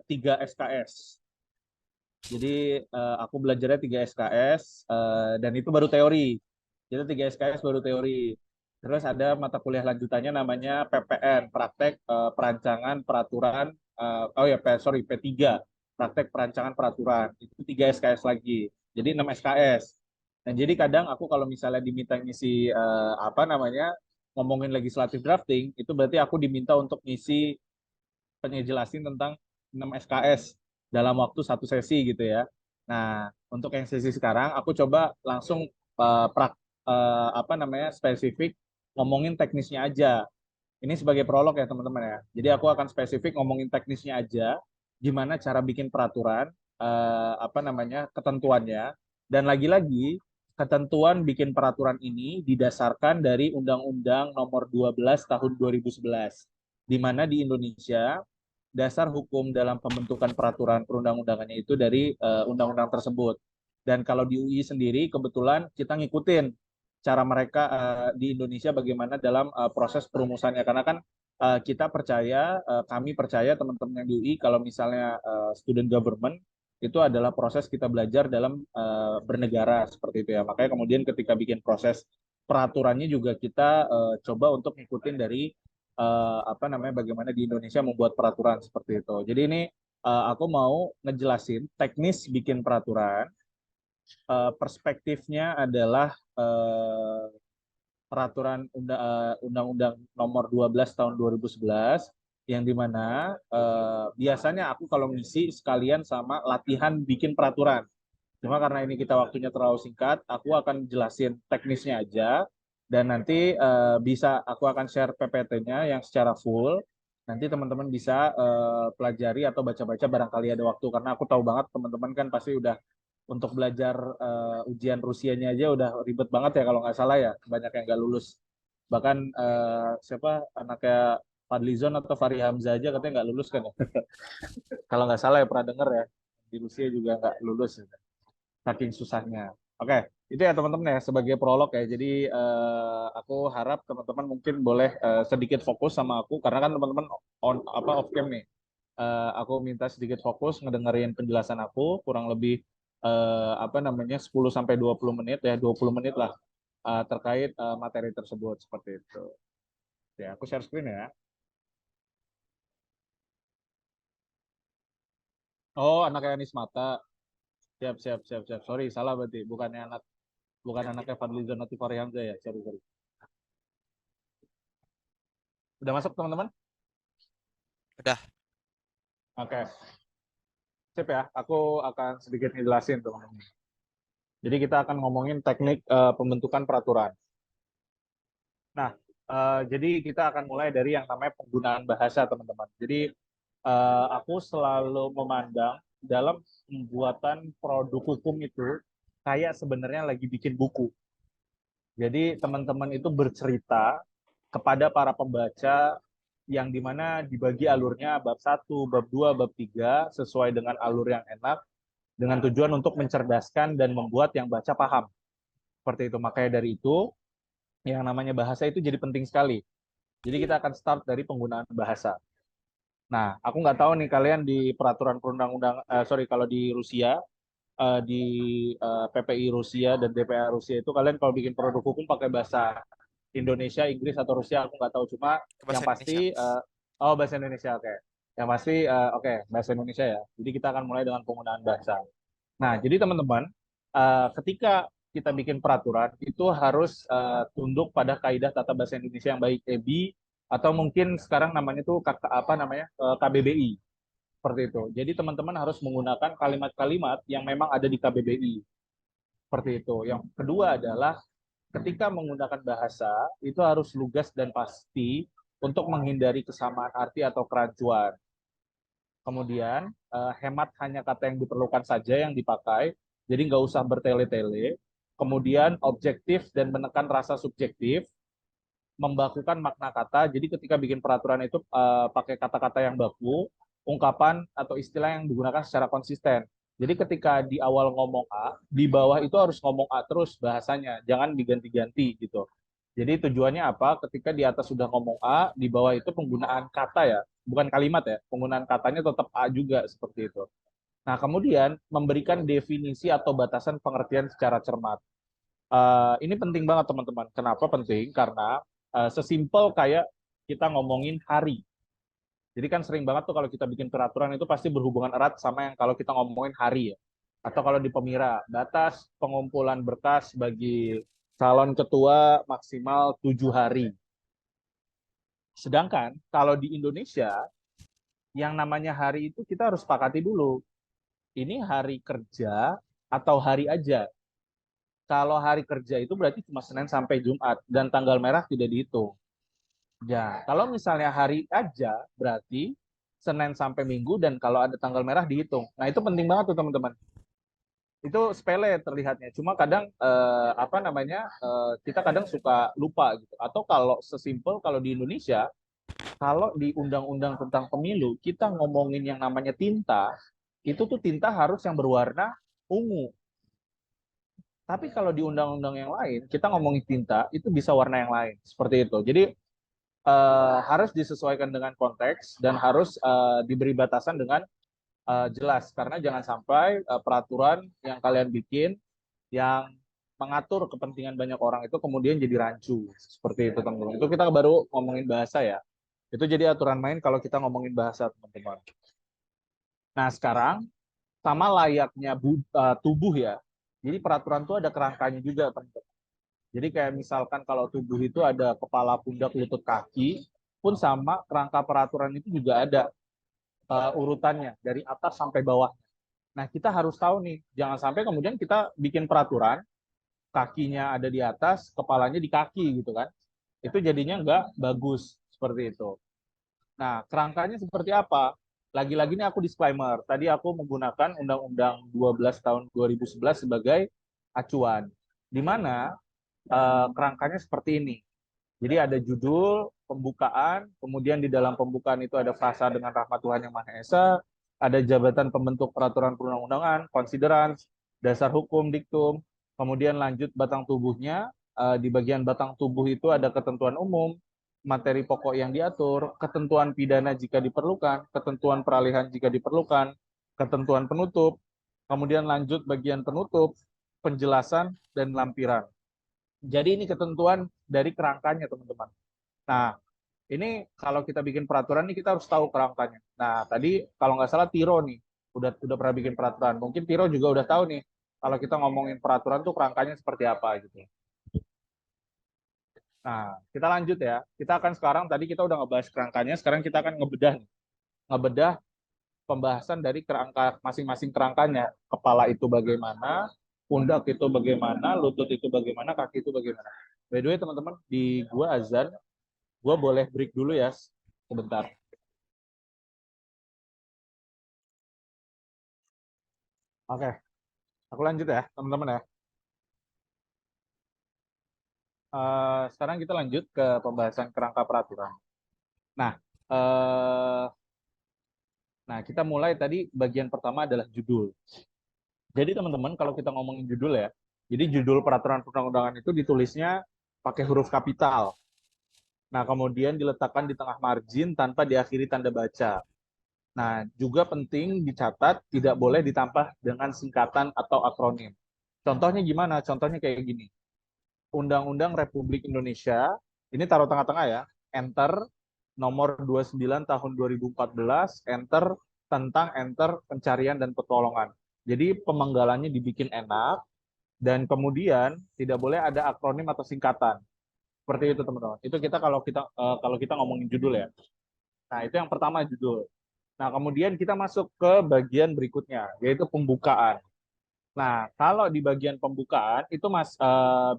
3 SKS. Jadi aku belajarnya 3 SKS dan itu baru teori. Jadi 3 SKS baru teori. Terus ada mata kuliah lanjutannya namanya PPN, Praktek Perancangan Peraturan. Oh ya, sorry, P3, Praktek Perancangan Peraturan. Itu 3 SKS lagi. Jadi 6 SKS. Dan jadi kadang aku kalau misalnya diminta ngisi apa namanya ngomongin legislative drafting, itu berarti aku diminta untuk ngisi penjelasin tentang 6 SKS dalam waktu satu sesi gitu ya. Nah, untuk yang sesi sekarang aku coba langsung apa namanya spesifik ngomongin teknisnya aja. Ini sebagai prolog ya teman-teman ya. Jadi aku akan spesifik ngomongin teknisnya aja, gimana cara bikin peraturan, apa namanya ketentuannya, dan lagi-lagi ketentuan bikin peraturan ini didasarkan dari Undang-Undang Nomor 12 Tahun 2011, di mana di Indonesia dasar hukum dalam pembentukan peraturan perundang-undangannya itu dari undang-undang tersebut. Dan kalau di UI sendiri kebetulan kita ngikutin cara mereka di Indonesia bagaimana dalam proses perumusannya karena kan kita percaya kami percaya teman-teman yang di UI kalau misalnya student government itu adalah proses kita belajar dalam bernegara seperti itu ya makanya kemudian ketika bikin proses peraturannya juga kita coba untuk ngikutin dari apa namanya bagaimana di Indonesia membuat peraturan seperti itu jadi ini aku mau ngejelasin teknis bikin peraturan perspektifnya adalah peraturan Undang-Undang Nomor 12 Tahun 2011 yang dimana biasanya aku kalau ngisi sekalian sama latihan bikin peraturan. Cuma karena ini kita waktunya terlalu singkat, aku akan jelasin teknisnya aja dan nanti bisa aku akan share PPT-nya yang secara full. Nanti teman-teman bisa pelajari atau baca-baca barangkali ada waktu karena aku tahu banget teman-teman kan pasti udah untuk belajar ujian Rusianya aja udah ribet banget ya kalau nggak salah ya banyak yang nggak lulus bahkan siapa anaknya Fadlizon atau Fahri Hamzah aja katanya nggak lulus kan ya kalau nggak salah ya pernah denger ya di Rusia juga nggak lulus ya. Saking susahnya. Oke, itu ya teman-teman ya sebagai prolog ya. Jadi aku harap teman-teman mungkin boleh sedikit fokus sama aku karena kan teman-teman on apa off cam nih. Aku minta sedikit fokus ngedengerin penjelasan aku kurang lebih apa namanya 10 sampai 20 menit ya 20 menit lah terkait materi tersebut seperti itu. Ya, aku share screen ya. Oh, anaknya Anis Mata. Siap, siap, siap, siap. Sorry, salah berarti. Bukan anaknya Fadlizon atau Fahri Hamzah ya. Sorry, sorry. Udah masuk teman-teman? Udah. Oke. Sip ya. Aku akan sedikit ngejelasin teman-teman. Jadi kita akan ngomongin teknik pembentukan peraturan. Nah, jadi kita akan mulai dari yang namanya penggunaan bahasa teman-teman. Jadi aku selalu memandang dalam pembuatan produk hukum itu kayak sebenarnya lagi bikin buku. Jadi teman-teman itu bercerita kepada para pembaca yang dimana dibagi alurnya bab 1, bab 2, bab 3 sesuai dengan alur yang enak dengan tujuan untuk mencerdaskan dan membuat yang baca paham. Seperti itu. Makanya dari itu yang namanya bahasa itu jadi penting sekali. Jadi kita akan start dari penggunaan bahasa. Nah, aku nggak tahu nih kalian di peraturan perundang-undang, sorry kalau di Rusia, di PPI Rusia dan DPR Rusia itu kalian kalau bikin produk hukum pakai bahasa Indonesia, Inggris atau Rusia aku nggak tahu, cuma yang Bahasa pasti Indonesia. oh bahasa Indonesia, oke. Yang pasti oke, bahasa Indonesia ya. Jadi kita akan mulai dengan penggunaan bahasa. Nah, jadi teman-teman, ketika kita bikin peraturan itu harus tunduk pada kaidah tata bahasa Indonesia yang baik, EBI, atau mungkin sekarang namanya tuh apa namanya, KBBI, seperti itu. Jadi teman-teman harus menggunakan kalimat-kalimat yang memang ada di KBBI, seperti itu. Yang kedua adalah ketika menggunakan bahasa itu harus lugas dan pasti untuk menghindari kesamaan arti atau kerancuan. Kemudian hemat hanya kata yang diperlukan saja yang dipakai, jadi nggak usah bertele-tele. Kemudian objektif dan menekan rasa subjektif, membakukan makna kata. Jadi ketika bikin peraturan itu pakai kata-kata yang baku, ungkapan atau istilah yang digunakan secara konsisten. Jadi ketika di awal ngomong A, di bawah itu harus ngomong A terus bahasanya, jangan diganti-ganti gitu. Jadi tujuannya apa? Ketika di atas sudah ngomong A, di bawah itu penggunaan kata ya, bukan kalimat ya, penggunaan katanya tetap A juga seperti itu. Nah, kemudian memberikan definisi atau batasan pengertian secara cermat. Ini penting banget teman-teman. Kenapa penting? Karena sesimpel kayak kita ngomongin hari. Jadi kan sering banget tuh kalau kita bikin peraturan itu pasti berhubungan erat sama yang kalau kita ngomongin hari ya. Atau kalau di Pemira, batas pengumpulan berkas bagi calon ketua maksimal 7 hari. Sedangkan kalau di Indonesia, yang namanya hari itu kita harus sepakati dulu. Ini hari kerja atau hari aja. Kalau hari kerja itu berarti cuma Senin sampai Jumat dan tanggal merah tidak dihitung. Ya, kalau misalnya hari aja berarti Senin sampai Minggu dan kalau ada tanggal merah dihitung. Nah, itu penting banget tuh teman-teman. Itu sepele terlihatnya. Cuma kadang apa namanya? Kita kadang suka lupa gitu. Atau kalau sesimpel kalau di Indonesia, kalau di undang-undang tentang pemilu kita ngomongin yang namanya tinta, itu tuh tinta harus yang berwarna ungu. Tapi kalau di undang-undang yang lain, kita ngomongin tinta, itu bisa warna yang lain. Seperti itu. Jadi harus disesuaikan dengan konteks dan harus diberi batasan dengan jelas. Karena jangan sampai peraturan yang kalian bikin, yang mengatur kepentingan banyak orang itu kemudian jadi rancu. Seperti itu, teman-teman. Itu kita baru ngomongin bahasa ya. Itu jadi aturan main kalau kita ngomongin bahasa, teman-teman. Nah, sekarang sama layaknya tubuh ya. Jadi peraturan itu ada kerangkanya juga, teman-teman. Jadi kayak misalkan kalau tubuh itu ada kepala, pundak, lutut, kaki, pun sama kerangka peraturan itu juga ada urutannya dari atas sampai bawah. Nah, kita harus tahu nih, jangan sampai kemudian kita bikin peraturan, kakinya ada di atas, kepalanya di kaki gitu kan. Itu jadinya nggak bagus seperti itu. Nah, kerangkanya seperti apa? Lagi-lagi ini aku disclaimer. Tadi aku menggunakan Undang-Undang 12 tahun 2011 sebagai acuan. Di mana kerangkanya seperti ini. Jadi ada judul, pembukaan, kemudian di dalam pembukaan itu ada frasa dengan rahmat Tuhan Yang Maha Esa, ada jabatan pembentuk peraturan perundang-undangan, konsideran, dasar hukum, diktum, kemudian lanjut batang tubuhnya. Di bagian batang tubuh itu ada ketentuan umum, materi pokok yang diatur, ketentuan pidana jika diperlukan, ketentuan peralihan jika diperlukan, ketentuan penutup, kemudian lanjut bagian penutup, penjelasan, dan lampiran. Jadi ini ketentuan dari kerangkanya, teman-teman. Nah, ini kalau kita bikin peraturan nih kita harus tahu kerangkanya. Nah, tadi kalau nggak salah Tiro nih udah pernah bikin peraturan. Mungkin Tiro juga udah tahu nih kalau kita ngomongin peraturan tuh kerangkanya seperti apa gitu. Nah, kita lanjut ya. Kita akan sekarang tadi kita udah ngebahas kerangkanya, sekarang kita akan ngebedah pembahasan dari kerangka masing-masing kerangkanya. Kepala itu bagaimana, pundak itu bagaimana, lutut itu bagaimana, kaki itu bagaimana. By the way, teman-teman, di gua azan, gua boleh break dulu ya sebentar. Oke, aku lanjut ya, teman-teman ya. Sekarang kita lanjut ke pembahasan kerangka peraturan. Nah, kita mulai tadi bagian pertama adalah judul. Jadi teman-teman, kalau kita ngomongin judul ya, jadi judul peraturan perundang-undangan itu ditulisnya pakai huruf kapital. Nah, kemudian diletakkan di tengah margin tanpa diakhiri tanda baca. Nah, juga penting dicatat tidak boleh ditambah dengan singkatan atau akronim. Contohnya gimana? Contohnya kayak gini. Undang-Undang Republik Indonesia, ini taruh tengah-tengah ya, enter nomor 29 tahun 2014, enter pencarian dan pertolongan. Jadi pemenggalannya dibikin enak, dan kemudian tidak boleh ada akronim atau singkatan. Seperti itu teman-teman. Itu kita kalau kita ngomongin judul ya. Nah, itu yang pertama judul. Nah, kemudian kita masuk ke bagian berikutnya, yaitu pembukaan. Nah, kalau di bagian pembukaan itu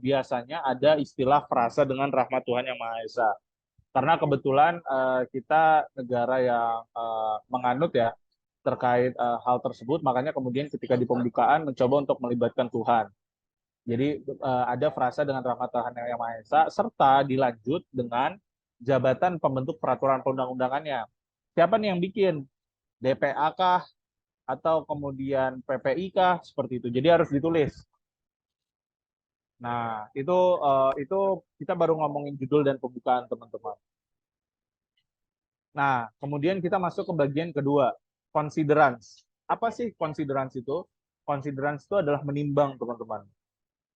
biasanya ada istilah frasa dengan rahmat Tuhan Yang Maha Esa. Karena kebetulan kita negara yang menganut ya terkait hal tersebut, makanya kemudian ketika di pembukaan mencoba untuk melibatkan Tuhan. Jadi ada frasa dengan rahmat Tuhan Yang Maha Esa, serta dilanjut dengan jabatan pembentuk peraturan perundang-undangannya. Siapa nih yang bikin? DPA kah? Atau kemudian PPI kah? Seperti itu. Jadi harus ditulis. Nah, itu kita baru ngomongin judul dan pembukaan, teman-teman. Nah, kemudian kita masuk ke bagian kedua, considerance. Apa sih considerance itu? Considerance itu adalah menimbang, teman-teman.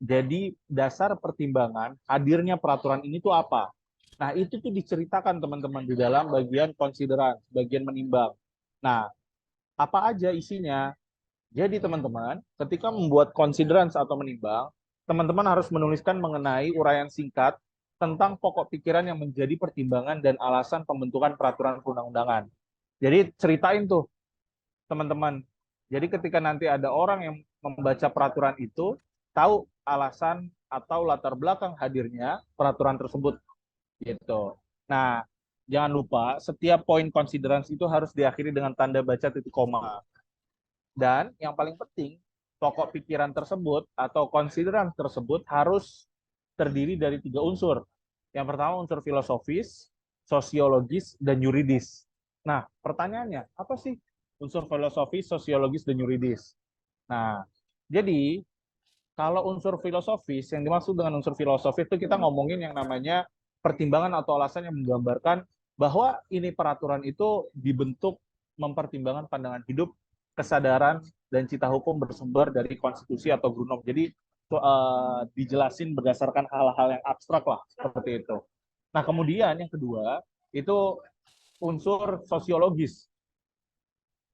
Jadi dasar pertimbangan hadirnya peraturan ini tuh apa? Nah, itu tuh diceritakan teman-teman di dalam bagian considerance, bagian menimbang. Nah, apa aja isinya? Jadi teman-teman, ketika membuat considerance atau menimbang, teman-teman harus menuliskan mengenai uraian singkat tentang pokok pikiran yang menjadi pertimbangan dan alasan pembentukan peraturan perundang-undangan. Jadi ceritain tuh teman-teman. Jadi ketika nanti ada orang yang membaca peraturan itu, tahu alasan atau latar belakang hadirnya peraturan tersebut gitu. Nah, jangan lupa setiap poin considerance itu harus diakhiri dengan tanda baca titik koma. Dan yang paling penting, pokok pikiran tersebut atau considerance tersebut harus terdiri dari 3 unsur. Yang pertama unsur filosofis, sosiologis, dan yuridis. Nah, pertanyaannya, apa sih unsur filosofis, sosiologis, dan yuridis? Nah, jadi kalau unsur filosofis, yang dimaksud dengan unsur filosofis itu kita ngomongin yang namanya pertimbangan atau alasan yang menggambarkan bahwa ini peraturan itu dibentuk mempertimbangkan pandangan hidup, kesadaran, dan cita hukum bersumber dari konstitusi atau grunom. Jadi dijelasin berdasarkan hal-hal yang abstrak lah, seperti itu. Nah, kemudian yang kedua, itu unsur sosiologis.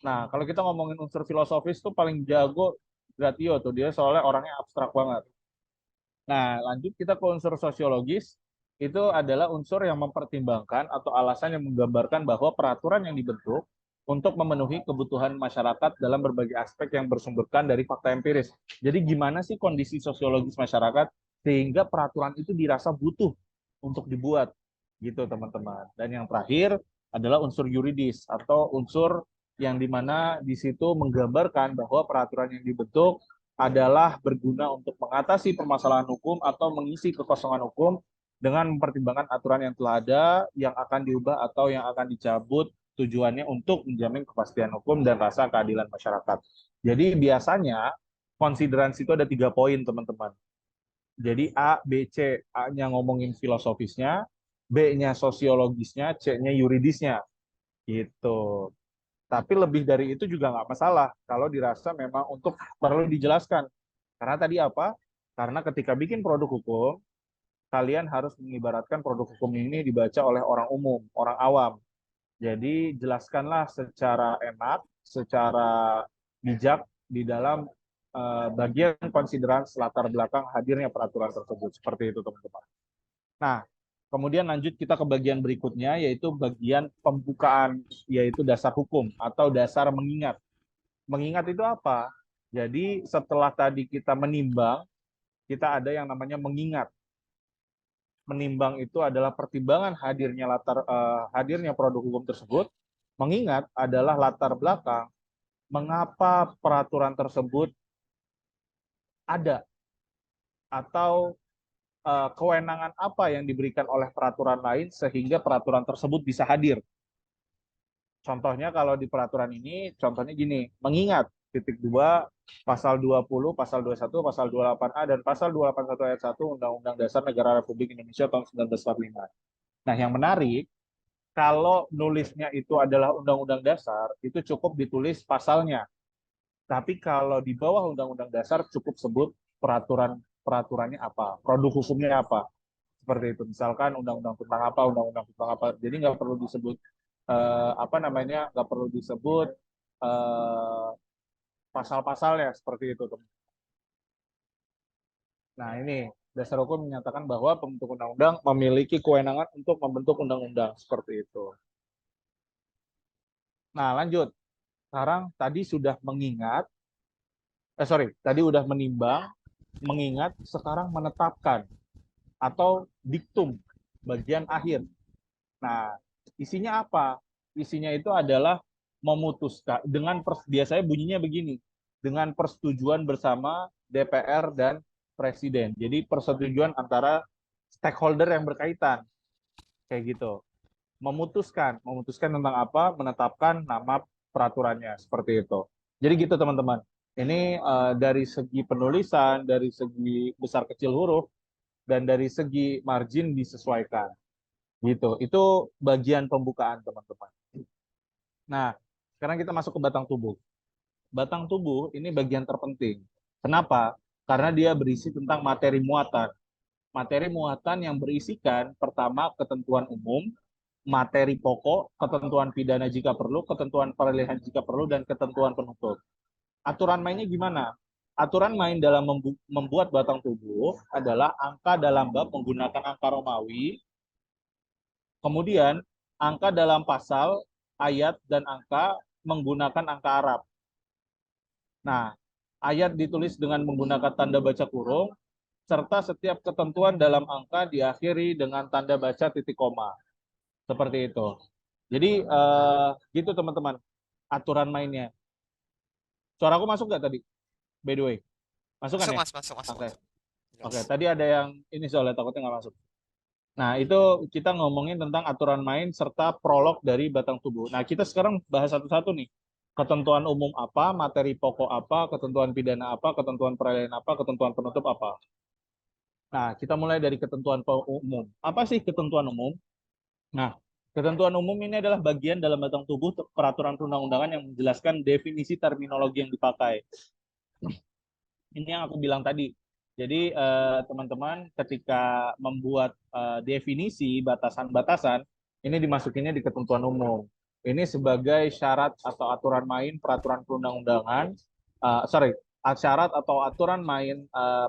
Nah, kalau kita ngomongin unsur filosofis tuh paling jago Gratio tuh, dia soalnya orangnya abstrak banget. Nah, lanjut kita ke unsur sosiologis, itu adalah unsur yang mempertimbangkan atau alasan yang menggambarkan bahwa peraturan yang dibentuk untuk memenuhi kebutuhan masyarakat dalam berbagai aspek yang bersumberkan dari fakta empiris. Jadi gimana sih kondisi sosiologis masyarakat sehingga peraturan itu dirasa butuh untuk dibuat, gitu teman-teman. Dan yang terakhir adalah unsur yuridis atau unsur yang dimana di situ menggambarkan bahwa peraturan yang dibentuk adalah berguna untuk mengatasi permasalahan hukum atau mengisi kekosongan hukum dengan mempertimbangkan aturan yang telah ada, yang akan diubah atau yang akan dicabut, tujuannya untuk menjamin kepastian hukum dan rasa keadilan masyarakat. Jadi biasanya konsideransi itu ada 3 poin, teman-teman. Jadi A, B, C. A-nya ngomongin filosofisnya, B-nya sosiologisnya, C-nya yuridisnya. Gitu. Tapi lebih dari itu juga nggak masalah kalau dirasa memang untuk perlu dijelaskan. Karena tadi apa? Karena ketika bikin produk hukum, kalian harus mengibaratkan produk hukum ini dibaca oleh orang umum, orang awam. Jadi jelaskanlah secara enak, secara bijak di dalam bagian konsideran latar belakang hadirnya peraturan tersebut. Seperti itu teman-teman. Nah, kemudian lanjut kita ke bagian berikutnya, yaitu bagian pembukaan, yaitu dasar hukum atau dasar mengingat. Mengingat itu apa? Jadi setelah tadi kita menimbang, kita ada yang namanya mengingat. Menimbang itu adalah pertimbangan hadirnya produk hukum tersebut. Mengingat adalah latar belakang mengapa peraturan tersebut ada atau kewenangan apa yang diberikan oleh peraturan lain sehingga peraturan tersebut bisa hadir. Contohnya kalau di peraturan ini, contohnya gini, mengingat titik 2, pasal 20, pasal 21, pasal 28A, dan pasal 281 ayat 1 Undang-Undang Dasar Negara Republik Indonesia tahun 1945. Nah, yang menarik, kalau nulisnya itu adalah Undang-Undang Dasar, itu cukup ditulis pasalnya. Tapi kalau di bawah Undang-Undang Dasar cukup sebut peraturan peraturannya apa, produk hukumnya apa. Seperti itu. Misalkan undang-undang tentang apa, undang-undang tentang apa. Jadi nggak perlu disebut nggak perlu disebut eh, pasal-pasalnya seperti itu. Nah, ini dasar hukum menyatakan bahwa pembentuk undang-undang memiliki kewenangan untuk membentuk undang-undang seperti itu. Nah, lanjut. Sekarang tadi sudah mengingat, tadi udah menimbang, mengingat, sekarang menetapkan atau diktum bagian akhir. Nah, isinya apa? Isinya itu adalah memutuskan biasanya bunyinya begini, dengan persetujuan bersama DPR dan Presiden. Jadi persetujuan antara stakeholder yang berkaitan, kayak gitu. Memutuskan tentang apa? Menetapkan nama peraturannya, seperti itu. Jadi gitu teman-teman. Ini dari segi penulisan, dari segi besar kecil huruf, dan dari segi margin disesuaikan. Gitu. Itu bagian pembukaan teman-teman. Nah, sekarang kita masuk ke batang tubuh. Batang tubuh ini bagian terpenting. Kenapa? Karena dia berisi tentang materi muatan. Materi muatan yang berisikan pertama ketentuan umum, materi pokok, ketentuan pidana jika perlu, ketentuan peralihan jika perlu, dan ketentuan penutup. Aturan mainnya gimana? Aturan main dalam membuat batang tubuh adalah angka dalam bab menggunakan angka Romawi, kemudian angka dalam pasal, ayat, dan angka menggunakan angka Arab. Nah, ayat ditulis dengan menggunakan tanda baca kurung, serta setiap ketentuan dalam angka diakhiri dengan tanda baca titik koma. Seperti itu. Jadi, gitu teman-teman, aturan mainnya. Suaraku masuk nggak tadi? By the way. Masuk kan ya? Masuk. Oke, tadi ada yang ini soalnya takutnya nggak masuk. Nah, itu kita ngomongin tentang aturan main serta prolog dari batang tubuh. Nah, kita sekarang bahas satu-satu nih. Ketentuan umum apa, materi pokok apa, ketentuan pidana apa, ketentuan peralihan apa, ketentuan penutup apa. Nah, kita mulai dari ketentuan umum. Apa sih ketentuan umum? Nah, ketentuan umum ini adalah bagian dalam batang tubuh peraturan perundang-undangan yang menjelaskan definisi terminologi yang dipakai. Ini yang aku bilang tadi. Jadi teman-teman ketika membuat definisi batasan-batasan, ini dimasukinnya di ketentuan umum. Ini sebagai syarat atau aturan main peraturan perundang-undangan, syarat atau aturan main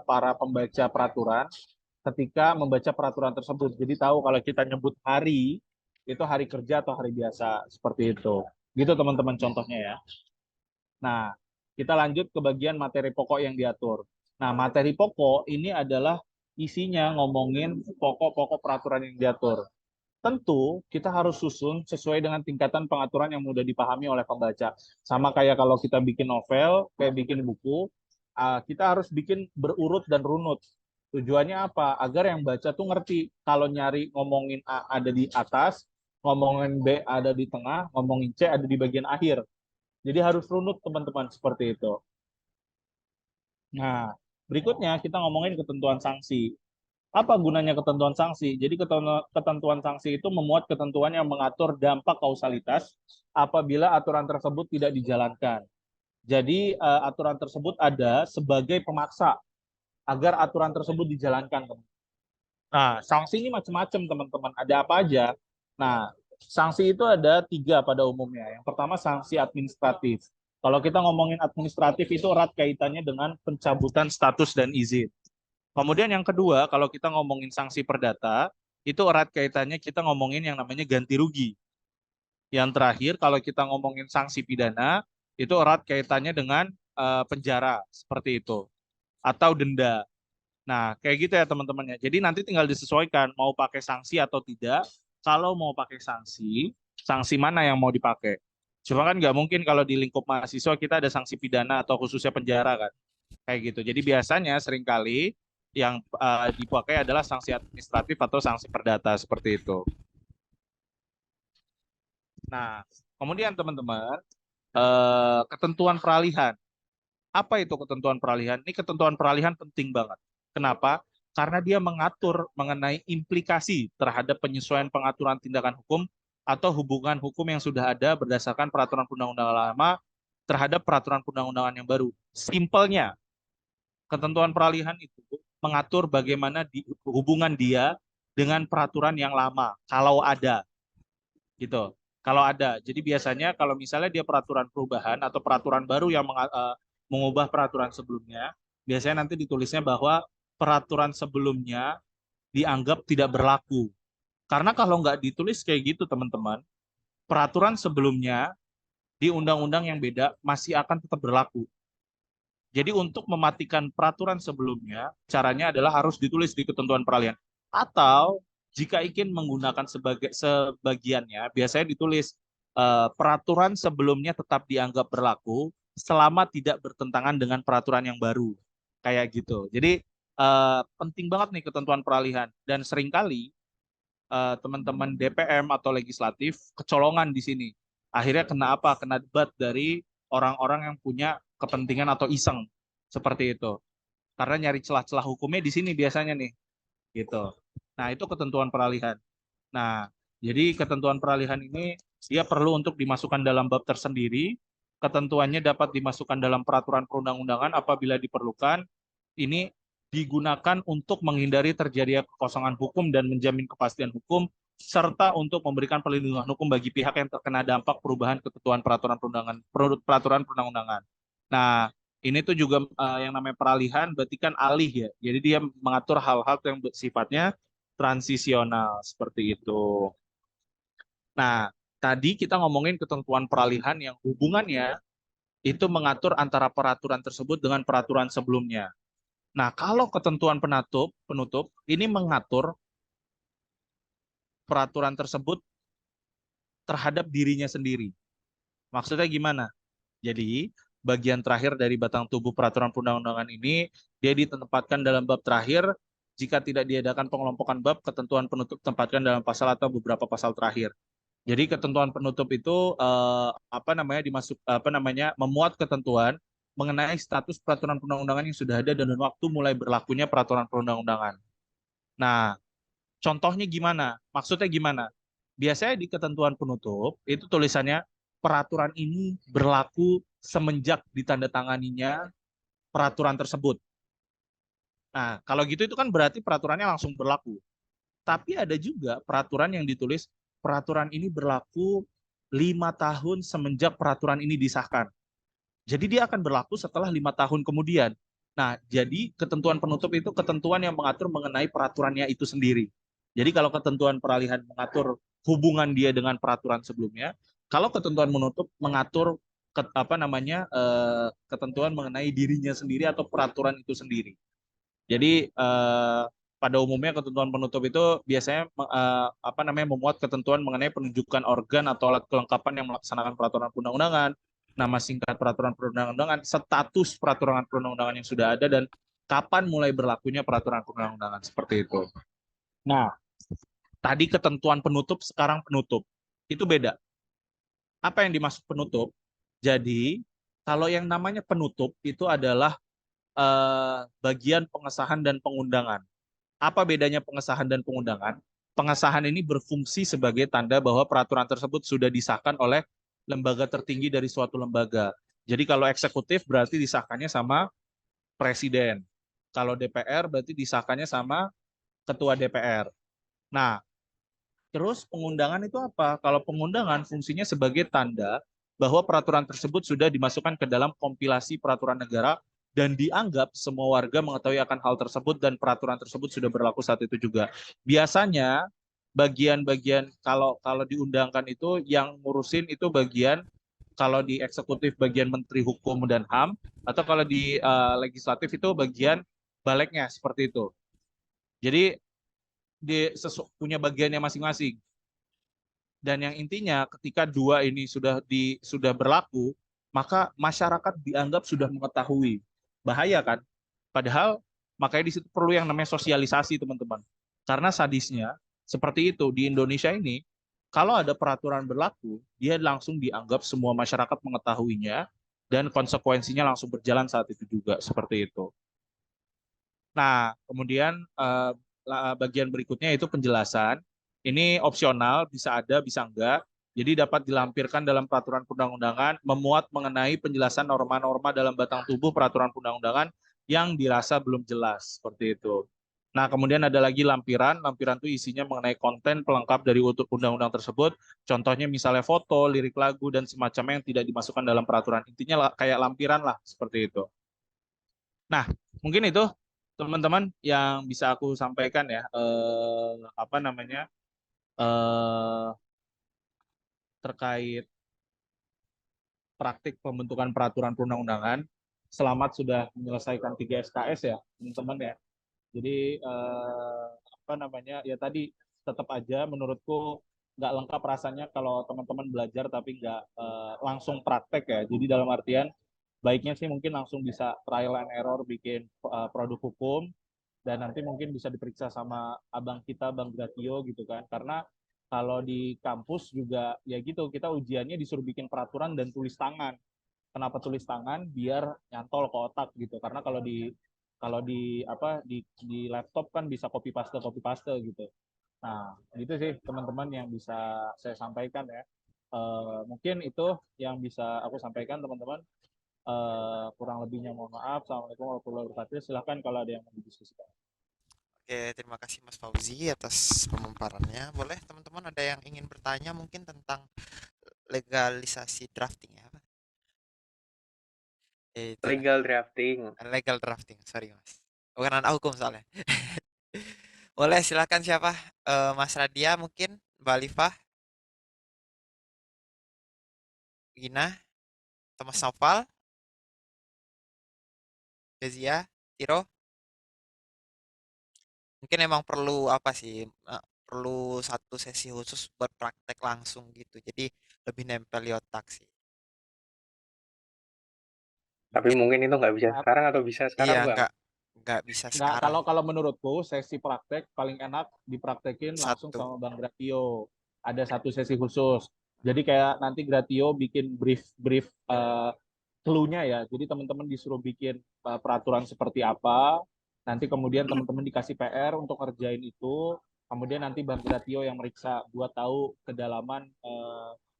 para pembaca peraturan ketika membaca peraturan tersebut. Jadi tahu kalau kita nyebut hari, itu hari kerja atau hari biasa, seperti itu. Gitu teman-teman contohnya ya. Nah, kita lanjut ke bagian materi pokok yang diatur. Nah, materi pokok ini adalah isinya ngomongin pokok-pokok peraturan yang diatur. Tentu kita harus susun sesuai dengan tingkatan pengaturan yang mudah dipahami oleh pembaca. Sama kayak kalau kita bikin novel, kayak bikin buku, kita harus bikin berurut dan runut. Tujuannya apa? Agar yang baca tuh ngerti. Kalau nyari ngomongin A ada di atas, ngomongin B ada di tengah, ngomongin C ada di bagian akhir. Jadi harus runut teman-teman, seperti itu. Nah, berikutnya kita ngomongin ketentuan sanksi. Apa gunanya ketentuan sanksi? Jadi ketentuan sanksi itu memuat ketentuan yang mengatur dampak kausalitas apabila aturan tersebut tidak dijalankan. Jadi aturan tersebut ada sebagai pemaksa agar aturan tersebut dijalankan. Nah, sanksi ini macam-macam teman-teman. Ada apa aja? Nah, sanksi itu ada 3 pada umumnya. Yang pertama sanksi administratif. Kalau kita ngomongin administratif itu erat kaitannya dengan pencabutan status dan izin. Kemudian yang kedua, kalau kita ngomongin sanksi perdata, itu erat kaitannya kita ngomongin yang namanya ganti rugi. Yang terakhir, kalau kita ngomongin sanksi pidana, itu erat kaitannya dengan penjara, seperti itu. Atau denda. Nah, kayak gitu ya teman-teman ya. Jadi nanti tinggal disesuaikan mau pakai sanksi atau tidak. Kalau mau pakai sanksi, sanksi mana yang mau dipakai? Cuma kan nggak mungkin kalau di lingkup mahasiswa kita ada sanksi pidana atau khususnya penjara kan. Kayak gitu. Jadi biasanya seringkali yang dipakai adalah sanksi administratif atau sanksi perdata seperti itu. Nah, kemudian teman-teman, ketentuan peralihan. Apa itu ketentuan peralihan? Ini ketentuan peralihan penting banget. Kenapa? Karena dia mengatur mengenai implikasi terhadap penyesuaian pengaturan tindakan hukum atau hubungan hukum yang sudah ada berdasarkan peraturan perundang-undangan lama terhadap peraturan perundang-undangan yang baru. Simpelnya, ketentuan peralihan itu mengatur bagaimana hubungan dia dengan peraturan yang lama, kalau ada, gitu. Kalau ada, jadi biasanya kalau misalnya dia peraturan perubahan atau peraturan baru yang mengubah peraturan sebelumnya, biasanya nanti ditulisnya bahwa peraturan sebelumnya dianggap tidak berlaku. Karena kalau nggak ditulis kayak gitu, teman-teman, peraturan sebelumnya di undang-undang yang beda masih akan tetap berlaku. Jadi untuk mematikan peraturan sebelumnya, caranya adalah harus ditulis di ketentuan peralihan. Atau jika ingin menggunakan sebagiannya, biasanya ditulis peraturan sebelumnya tetap dianggap berlaku selama tidak bertentangan dengan peraturan yang baru. Kayak gitu. Jadi penting banget nih ketentuan peralihan. Dan seringkali teman-teman DPM atau legislatif kecolongan di sini. Akhirnya kena apa? Kena debat dari orang-orang yang punya kepentingan atau iseng seperti itu. Karena nyari celah-celah hukumnya di sini biasanya nih, gitu. Nah, itu ketentuan peralihan. Nah, jadi ketentuan peralihan ini dia perlu untuk dimasukkan dalam bab tersendiri. Ketentuannya dapat dimasukkan dalam peraturan perundang-undangan apabila diperlukan. Ini digunakan untuk menghindari terjadinya kekosongan hukum dan menjamin kepastian hukum, serta untuk memberikan perlindungan hukum bagi pihak yang terkena dampak perubahan ketentuan peraturan perundang-undangan. Nah, ini tuh juga yang namanya peralihan berarti kan alih ya. Jadi dia mengatur hal-hal yang sifatnya transisional seperti itu. Nah, tadi kita ngomongin ketentuan peralihan yang hubungannya itu mengatur antara peraturan tersebut dengan peraturan sebelumnya. Nah, kalau ketentuan penutup ini mengatur peraturan tersebut terhadap dirinya sendiri. Maksudnya gimana? Jadi, bagian terakhir dari batang tubuh peraturan perundang-undangan ini, dia ditempatkan dalam bab terakhir. Jika tidak diadakan pengelompokan bab, ketentuan penutup tempatkan dalam pasal atau beberapa pasal terakhir. Jadi ketentuan penutup itu memuat ketentuan mengenai status peraturan perundang-undangan yang sudah ada dan waktu mulai berlakunya peraturan perundang-undangan. Nah, contohnya gimana? Maksudnya gimana? Biasanya di ketentuan penutup itu tulisannya peraturan ini berlaku semenjak ditandatanganinya peraturan tersebut. Nah, kalau gitu itu kan berarti peraturannya langsung berlaku. Tapi ada juga peraturan yang ditulis peraturan ini berlaku 5 tahun semenjak peraturan ini disahkan. Jadi dia akan berlaku setelah 5 tahun kemudian. Nah, jadi ketentuan penutup itu ketentuan yang mengatur mengenai peraturannya itu sendiri. Jadi kalau ketentuan peralihan mengatur hubungan dia dengan peraturan sebelumnya, kalau ketentuan menutup mengatur ketentuan mengenai dirinya sendiri atau peraturan itu sendiri. Jadi pada umumnya ketentuan penutup itu biasanya memuat ketentuan mengenai penunjukan organ atau alat kelengkapan yang melaksanakan peraturan perundang-undangan, nama singkat peraturan perundang-undangan, status peraturan perundang-undangan yang sudah ada, dan kapan mulai berlakunya peraturan perundang-undangan seperti itu. Nah, tadi ketentuan penutup, sekarang penutup. Itu beda. Apa yang dimaksud penutup? Jadi, kalau yang namanya penutup itu adalah bagian pengesahan dan pengundangan. Apa bedanya pengesahan dan pengundangan? Pengesahan ini berfungsi sebagai tanda bahwa peraturan tersebut sudah disahkan oleh lembaga tertinggi dari suatu lembaga. Jadi kalau eksekutif berarti disahkannya sama presiden. Kalau DPR berarti disahkannya sama ketua DPR. Nah, terus pengundangan itu apa? Kalau pengundangan fungsinya sebagai tanda bahwa peraturan tersebut sudah dimasukkan ke dalam kompilasi peraturan negara dan dianggap semua warga mengetahui akan hal tersebut dan peraturan tersebut sudah berlaku saat itu juga. Biasanya bagian-bagian kalau diundangkan itu yang ngurusin itu bagian, kalau di eksekutif bagian Menteri Hukum dan HAM, atau kalau di legislatif itu bagian baleknya seperti itu. Jadi punya bagiannya masing-masing. Dan yang intinya ketika dua ini sudah berlaku, maka masyarakat dianggap sudah mengetahui. Bahaya kan? Padahal makanya di situ perlu yang namanya sosialisasi, teman-teman. Karena sadisnya seperti itu di Indonesia ini, kalau ada peraturan berlaku, dia langsung dianggap semua masyarakat mengetahuinya dan konsekuensinya langsung berjalan saat itu juga, seperti itu. Nah, kemudian bagian berikutnya itu penjelasan. Ini opsional, bisa ada, bisa enggak. Jadi dapat dilampirkan dalam peraturan perundang-undangan, memuat mengenai penjelasan norma-norma dalam batang tubuh peraturan perundang-undangan yang dirasa belum jelas seperti itu. Nah, kemudian ada lagi lampiran. Lampiran itu isinya mengenai konten pelengkap dari undang-undang tersebut. Contohnya misalnya foto, lirik lagu, dan semacamnya yang tidak dimasukkan dalam peraturan. Intinya kayak lampiran lah, seperti itu. Nah, mungkin itu teman-teman yang bisa aku sampaikan ya. Apa namanya? Terkait praktik pembentukan peraturan perundang-undangan. Selamat sudah menyelesaikan 3 SKS ya, teman-teman ya. Jadi apa namanya ya tadi tetap aja menurutku nggak lengkap rasanya kalau teman-teman belajar tapi nggak langsung praktek ya. Jadi dalam artian baiknya sih mungkin langsung bisa trial and error bikin produk hukum dan nanti mungkin bisa diperiksa sama abang kita, Bang Gratio gitu kan. Karena kalau di kampus juga ya gitu, kita ujiannya disuruh bikin peraturan dan tulis tangan. Kenapa tulis tangan? Biar nyantol ke otak gitu. Karena kalau di apa di laptop kan bisa copy paste gitu. Nah, gitu sih teman-teman yang bisa saya sampaikan ya. Mungkin itu yang bisa aku sampaikan teman-teman. Kurang lebihnya mohon maaf. Assalamualaikum warahmatullahi wabarakatuh. Silahkan kalau ada yang mau didiskusikan. Oke, terima kasih Mas Fauzi atas pemaparannya. Boleh teman-teman ada yang ingin bertanya mungkin tentang legalisasi drafting ya? Itu Legal drafting. legal drafting, sorry Mas. Bukan anak hukum soalnya. Boleh silakan siapa? Mas Radia mungkin, Mbak Alifah, Gina, Thomas Noval, Kezia, Tiro. Mungkin emang perlu apa sih? Perlu satu sesi khusus buat praktek langsung gitu. Jadi lebih nempel di otak sih. Tapi mungkin itu nggak bisa sekarang atau bisa sekarang, Iya, Bang? nggak bisa Nggak, sekarang. kalau menurutku sesi praktek paling enak dipraktekin langsung Satu. sama Bang Gratio. Ada satu sesi khusus. Jadi kayak nanti Gratio bikin brief clue-nya ya. Jadi teman-teman disuruh bikin peraturan seperti apa. Nanti kemudian teman-teman dikasih PR untuk ngerjain itu. Kemudian nanti Bang Gratio yang meriksa buat tahu kedalaman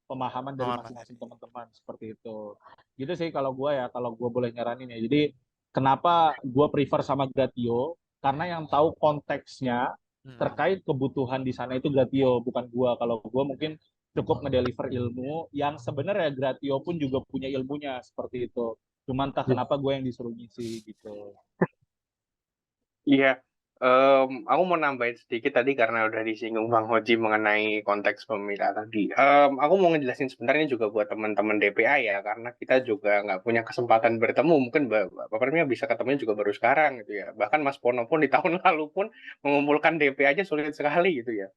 pemahaman dari masing-masing teman-teman seperti itu. Gitu sih kalau gue ya, kalau gue boleh nyaranin ya. Jadi kenapa gue prefer sama Gratio? Karena yang tahu konteksnya terkait kebutuhan di sana itu Gratio, bukan gue. Kalau gue mungkin cukup ngedeliver ilmu yang sebenarnya Gratio pun juga punya ilmunya seperti itu. Cuman entah kenapa gue yang disuruh ngisi gitu. Iya, aku mau nambahin sedikit tadi karena udah disinggung Bang Hoji mengenai konteks pemilihan tadi. Aku mau ngejelasin sebenarnya juga buat teman-teman DPA ya, karena kita juga nggak punya kesempatan bertemu. Mungkin Bapak Premier bisa ketemunya juga baru sekarang gitu ya. Bahkan Mas Pono pun di tahun lalu pun mengumpulkan DPA aja sulit sekali gitu ya.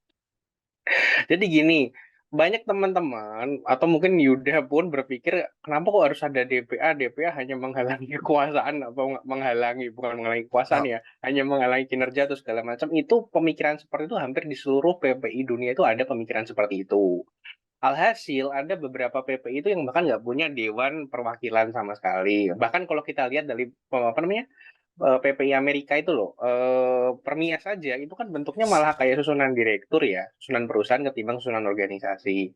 Jadi gini, banyak teman-teman atau mungkin Yuda pun berpikir kenapa kok harus ada DPA? DPA hanya menghalangi kekuasaan atau bukan menghalangi kekuasaan ya, hanya menghalangi kinerja atau segala macam. Itu pemikiran seperti itu hampir di seluruh PPI dunia itu ada pemikiran seperti itu. Alhasil ada beberapa PPI itu yang bahkan nggak punya dewan perwakilan sama sekali. Bahkan kalau kita lihat dari apa namanya PPI Amerika itu loh, Permia saja itu kan bentuknya malah kayak susunan direktur ya, susunan perusahaan ketimbang susunan organisasi.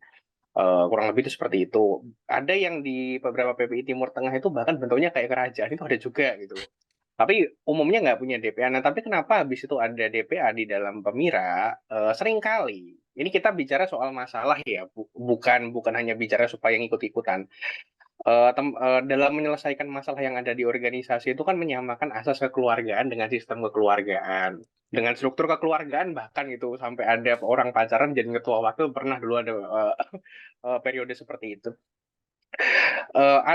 Kurang lebih itu seperti itu. Ada yang di beberapa PPI Timur Tengah itu bahkan bentuknya kayak kerajaan itu ada juga gitu loh. Tapi umumnya nggak punya DPA. Nah, tapi kenapa habis itu ada DPA di dalam Pemira? Seringkali ini kita bicara soal masalah ya, bukan hanya bicara supaya ngikut-ikutan. Dalam menyelesaikan masalah yang ada di organisasi itu kan menyamakan asas kekeluargaan dengan sistem kekeluargaan, dengan struktur kekeluargaan bahkan itu sampai ada orang pacaran jadi ketua wakil pernah dulu ada periode seperti itu.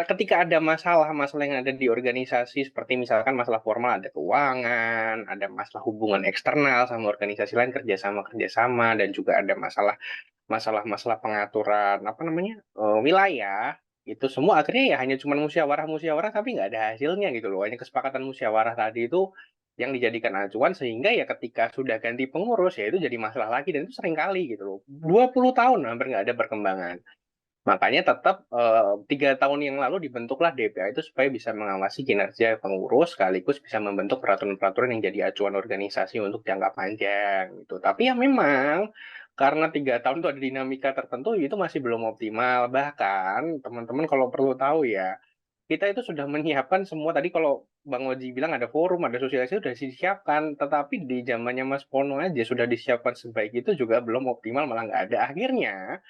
Ketika ada masalah-masalah yang ada di organisasi seperti misalkan masalah formal ada keuangan, ada masalah hubungan eksternal sama organisasi lain kerjasama dan juga ada masalah pengaturan apa namanya wilayah itu semua akhirnya ya hanya cuma musyawarah tapi nggak ada hasilnya gitu loh, hanya kesepakatan musyawarah tadi itu yang dijadikan acuan sehingga ya ketika sudah ganti pengurus ya itu jadi masalah lagi dan itu sering kali gitu loh, 20 tahun hampir nggak ada perkembangan. Makanya tetap 3 tahun yang lalu dibentuklah DPA itu supaya bisa mengawasi kinerja pengurus sekaligus bisa membentuk peraturan-peraturan yang jadi acuan organisasi untuk jangka panjang gitu. Tapi ya memang karena 3 tahun itu ada dinamika tertentu itu masih belum optimal. Bahkan teman-teman kalau perlu tahu ya, kita itu sudah menyiapkan semua. Tadi kalau Bang Oji bilang ada forum, ada sosialisasi sudah disiapkan, tetapi di zamannya Mas Pono aja sudah disiapkan sebaik itu juga belum optimal, malah nggak ada. Akhirnya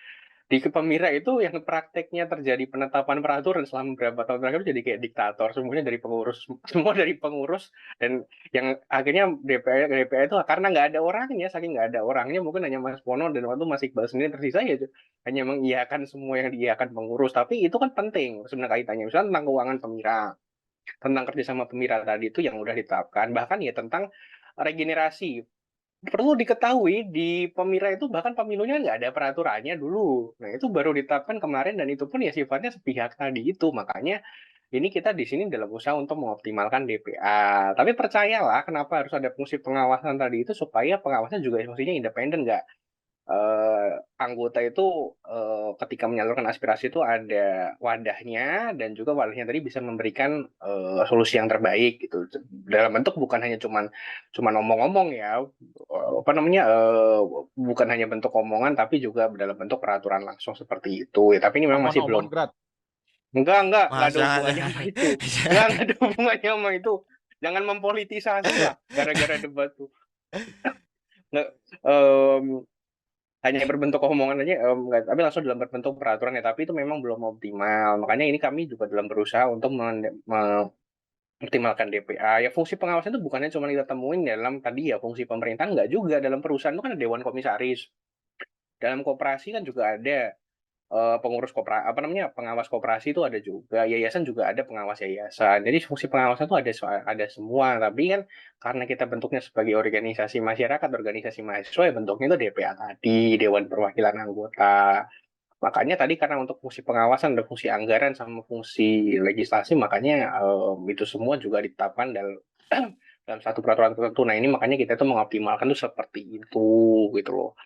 di Kepemira itu yang prakteknya terjadi penetapan peraturan selama beberapa tahun terakhir jadi kayak diktator, semuanya dari pengurus, semua dari pengurus, dan yang akhirnya DPA itu karena nggak ada orangnya, saking nggak ada orangnya mungkin hanya Mas Pono dan waktu Mas Iqbal sendiri tersisa ya hanya mengiyakan semua yang diiyakan pengurus, tapi itu kan penting sebenarnya kaitannya, misalnya tentang keuangan Pemira, tentang kerjasama Pemira tadi itu yang udah ditetapkan, bahkan ya tentang regenerasi. Perlu diketahui di Pemira itu bahkan pemilunya nggak ada peraturannya dulu. Nah itu baru ditetapkan kemarin dan itu pun ya sifatnya sepihak tadi itu. Makanya ini kita di sini dalam usaha untuk mengoptimalkan DPA. Tapi percayalah kenapa harus ada fungsi pengawasan tadi itu supaya pengawasnya juga fungsinya independen, nggak anggota itu ketika menyalurkan aspirasi itu ada wadahnya dan juga wadahnya tadi bisa memberikan solusi yang terbaik gitu dalam bentuk bukan hanya cuman omong-omong ya, apa namanya, bukan hanya bentuk omongan tapi juga dalam bentuk peraturan langsung seperti itu ya, tapi ini memang masih belum. Enggak Mas ada jangan hubungannya sama itu. Enggak ada hubungannya sama itu. Jangan mempolitisasi lah gara-gara debat tuh. Nggak, hanya berbentuk omongan aja, tapi langsung dalam berbentuk peraturan ya, tapi itu memang belum optimal. Makanya ini kami juga dalam berusaha untuk mengoptimalkan DPA. Ya fungsi pengawasan itu bukannya cuma kita temuin dalam tadi ya fungsi pemerintah, enggak juga. Dalam perusahaan itu kan ada dewan komisaris. Dalam koperasi kan juga ada pengurus koperasi, apa namanya, pengawas koperasi itu ada juga, yayasan juga ada pengawas yayasan. Jadi fungsi pengawasan itu ada semua, tapi kan karena kita bentuknya sebagai organisasi masyarakat, organisasi mahasiswa ya bentuknya itu DPA tadi, Dewan Perwakilan Anggota. Makanya tadi karena untuk fungsi pengawasan ada fungsi anggaran sama fungsi legislasi, makanya itu semua juga ditetapkan dalam dalam satu peraturan tertentu. Nah ini makanya kita tuh mengoptimalkan tuh seperti itu gitu loh.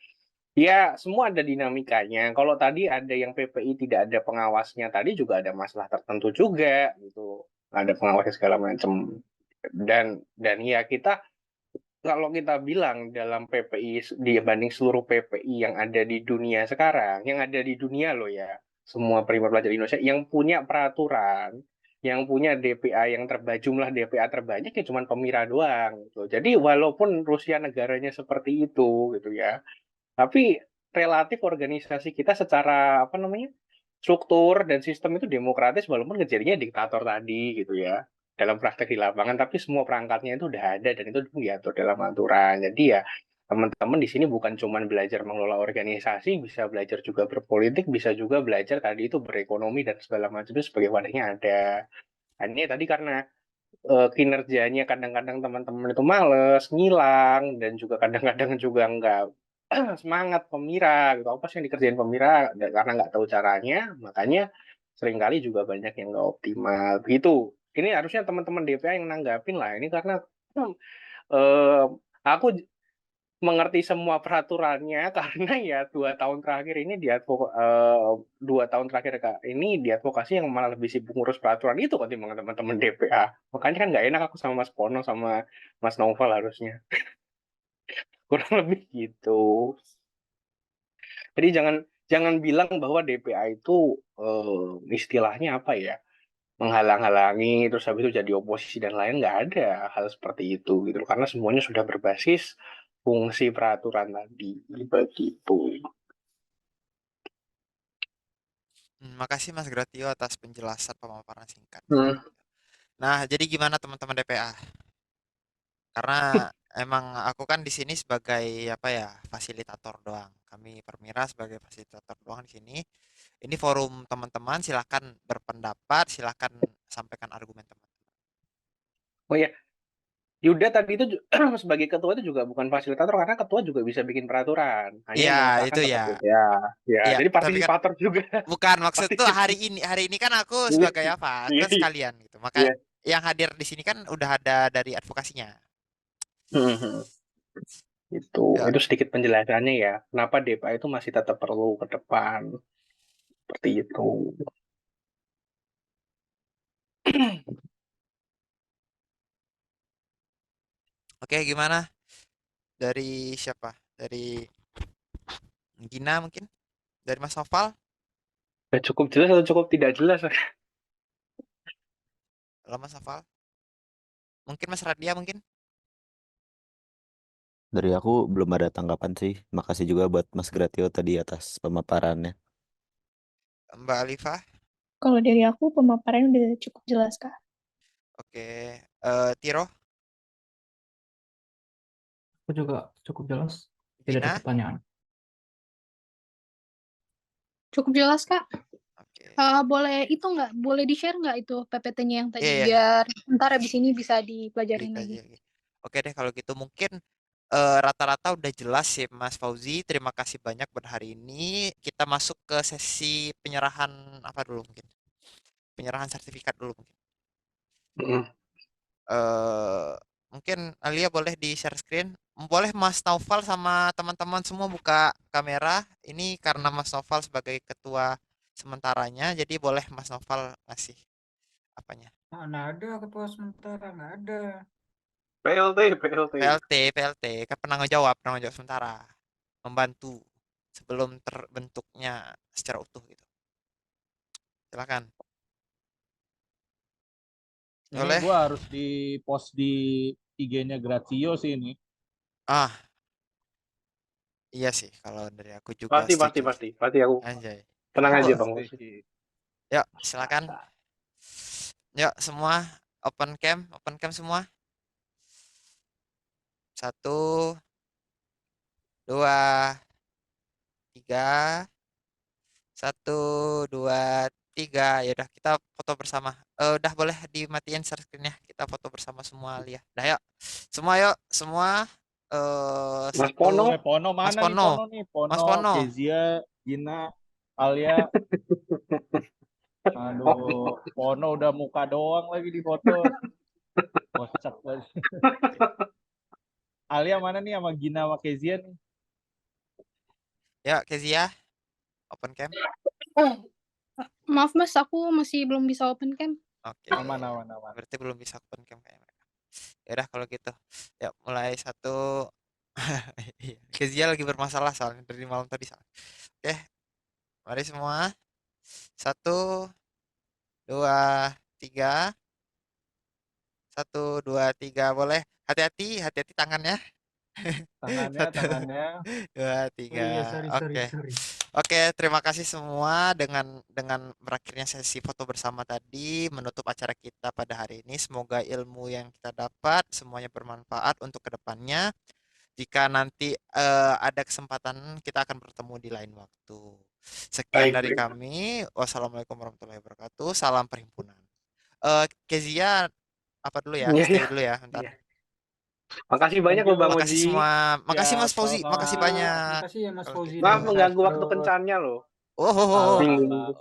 Ya, semua ada dinamikanya. Kalau tadi ada yang PPI tidak ada pengawasnya, tadi juga ada masalah tertentu juga, gitu. Ada pengawasnya segala macam. Dan ya kita, kalau kita bilang dalam PPI dibanding seluruh PPI yang ada di dunia sekarang, yang ada di dunia loh ya, semua primer pelajar Indonesia yang punya peraturan, yang punya DPA yang jumlah DPA terbanyak ya cuma Pemira doang. Gitu. Jadi walaupun Rusia negaranya seperti itu, gitu ya, tapi relatif organisasi kita secara apa namanya, struktur dan sistem itu demokratis walaupun kejadiannya diktator tadi gitu ya. Dalam praktek di lapangan tapi semua perangkatnya itu udah ada dan itu diatur dalam aturan. Jadi ya teman-teman di sini bukan cuma belajar mengelola organisasi, bisa belajar juga berpolitik, bisa juga belajar tadi itu berekonomi dan segala macam itu sebagai wadahnya ada. Hanya tadi karena kinerjanya kadang-kadang teman-teman itu males, ngilang, dan juga kadang-kadang juga nggak semangat Pemira gitu. Apa sih yang dikerjain Pemira karena nggak tahu caranya, makanya seringkali juga banyak yang nggak optimal. Begitu. Ini harusnya teman-teman DPA yang nanggapin lah. Ini karena eh, aku mengerti semua peraturannya karena ya 2 tahun terakhir ini dua tahun terakhir Kak, ini di advokasi yang malah lebih sibuk ngurus peraturan itu ketimbang teman-teman DPA. Makanya kan nggak enak aku sama Mas Pono sama Mas Novel harusnya. Kurang lebih gitu. Jadi jangan jangan bilang bahwa DPA itu istilahnya apa ya, menghalang-halangi terus habis itu jadi oposisi dan lain, nggak ada hal seperti itu gitu loh. Karena semuanya sudah berbasis fungsi peraturan tadi begitu. Makasih Mas Gratio atas penjelasan pemaparan singkat. Hmm. Nah, jadi gimana teman-teman DPA? Karena emang aku kan di sini sebagai apa ya, fasilitator doang. Kami Permira sebagai fasilitator doang di sini. Ini forum teman-teman, silakan berpendapat, silakan sampaikan argumen teman-teman. Oh ya, Yuda tadi itu sebagai ketua itu juga bukan fasilitator karena ketua juga bisa bikin peraturan. Hanya yang Iya, mengesahkan itu tetap ya. ya. Ya, Iya, jadi tapi kan partisipator juga. bukan maksud tuh hari ini kan aku Iya, sebagai apa? iya, Kan sekalian gitu. Maka iya. yang hadir di sini kan udah ada dari advokasinya. Mhm. Ya. Itu sedikit penjelasannya ya. Kenapa DPA itu masih tetap perlu ke depan seperti itu. Oke, gimana? Dari siapa? Dari Gina mungkin? Dari Mas Noval? Cukup jelas atau cukup tidak jelas? Halo Mas Noval. Mungkin Mas Radia mungkin. Dari aku belum ada tanggapan sih. Makasih juga buat Mas Gratio tadi atas pemaparannya. Mbak Alifa. Kalau dari aku pemaparannya udah cukup jelas, Kak. Oke. Tiro. Aku juga cukup jelas. Tidak ada Gina. pertanyaan. Cukup jelas, Kak. Oke. Boleh itu nggak? Boleh di-share nggak itu PPT-nya yang tadi? Iya, iya. Biar ntar abis ini bisa dipelajarin lagi. Dikaji lagi. Oke deh kalau gitu mungkin rata-rata udah jelas sih Mas Fauzi. Terima kasih banyak buat hari ini. Kita masuk ke sesi penyerahan apa dulu mungkin? Penyerahan sertifikat dulu mungkin. Mm. Mungkin Alia boleh di share screen. Boleh Mas Naufal sama teman-teman semua buka kamera. Ini karena Mas Naufal sebagai ketua sementaranya, jadi boleh Mas Naufal ngasih apanya. Mana ada ketua sementara, nggak ada. PLT, kan penanggung jawab sementara. Membantu sebelum terbentuknya secara utuh gitu. Silakan. Ini Boleh. gue harus di post di IG-nya Gratio sih ini. Ah, iya sih kalau dari aku juga Pasti setuju. pasti aku. Anjay. Tenang aja Bang. Yuk, silakan. Yuk, semua open cam semua. 1, 2, 3. 1, 2, 3. Ya udah kita foto bersama. Udah boleh dimatiin share screen-nya. Kita foto bersama semua Lia. Dah yuk. Semua yuk, semua. Mas Satu. Pono. Pono Mas mana Pono. nih Pono? Mas Pono. Kezia, Gina, Alia. Aduh, Pono udah muka doang lagi di foto. Kocak lagi. Alia mana nih sama Gina sama Kezia nih? Ya, Kezia. Open cam. Maaf Mas, aku masih belum bisa open cam. Oke. Aman. Berarti belum bisa open cam kayak mereka. Ya udah kalau gitu. Ya, mulai 1. Kezia lagi bermasalah soalnya dari malam tadi. Oke. Mari semua. 1, 2, 3. 1, 2, 3 boleh. Hati-hati tangannya. Tangannya. 2, 3. Oh iya, sorry. Oke, terima kasih semua dengan berakhirnya sesi foto bersama tadi menutup acara kita pada hari ini. Semoga ilmu yang kita dapat semuanya bermanfaat untuk kedepannya. Jika nanti ada kesempatan kita akan bertemu di lain waktu. Sekian dari kami. Wassalamualaikum warahmatullahi wabarakatuh. Salam perhimpunan. Kezia apa dulu ya? Stay dulu ya, bentar. Makasih banyak loh Bang Makasih Oji. semua. Makasih Mas Fauzi. sama-sama. Makasih banyak. Makasih ya Mas Fauzi. Maaf mengganggu waktu kencannya loh. Oh. Bingung.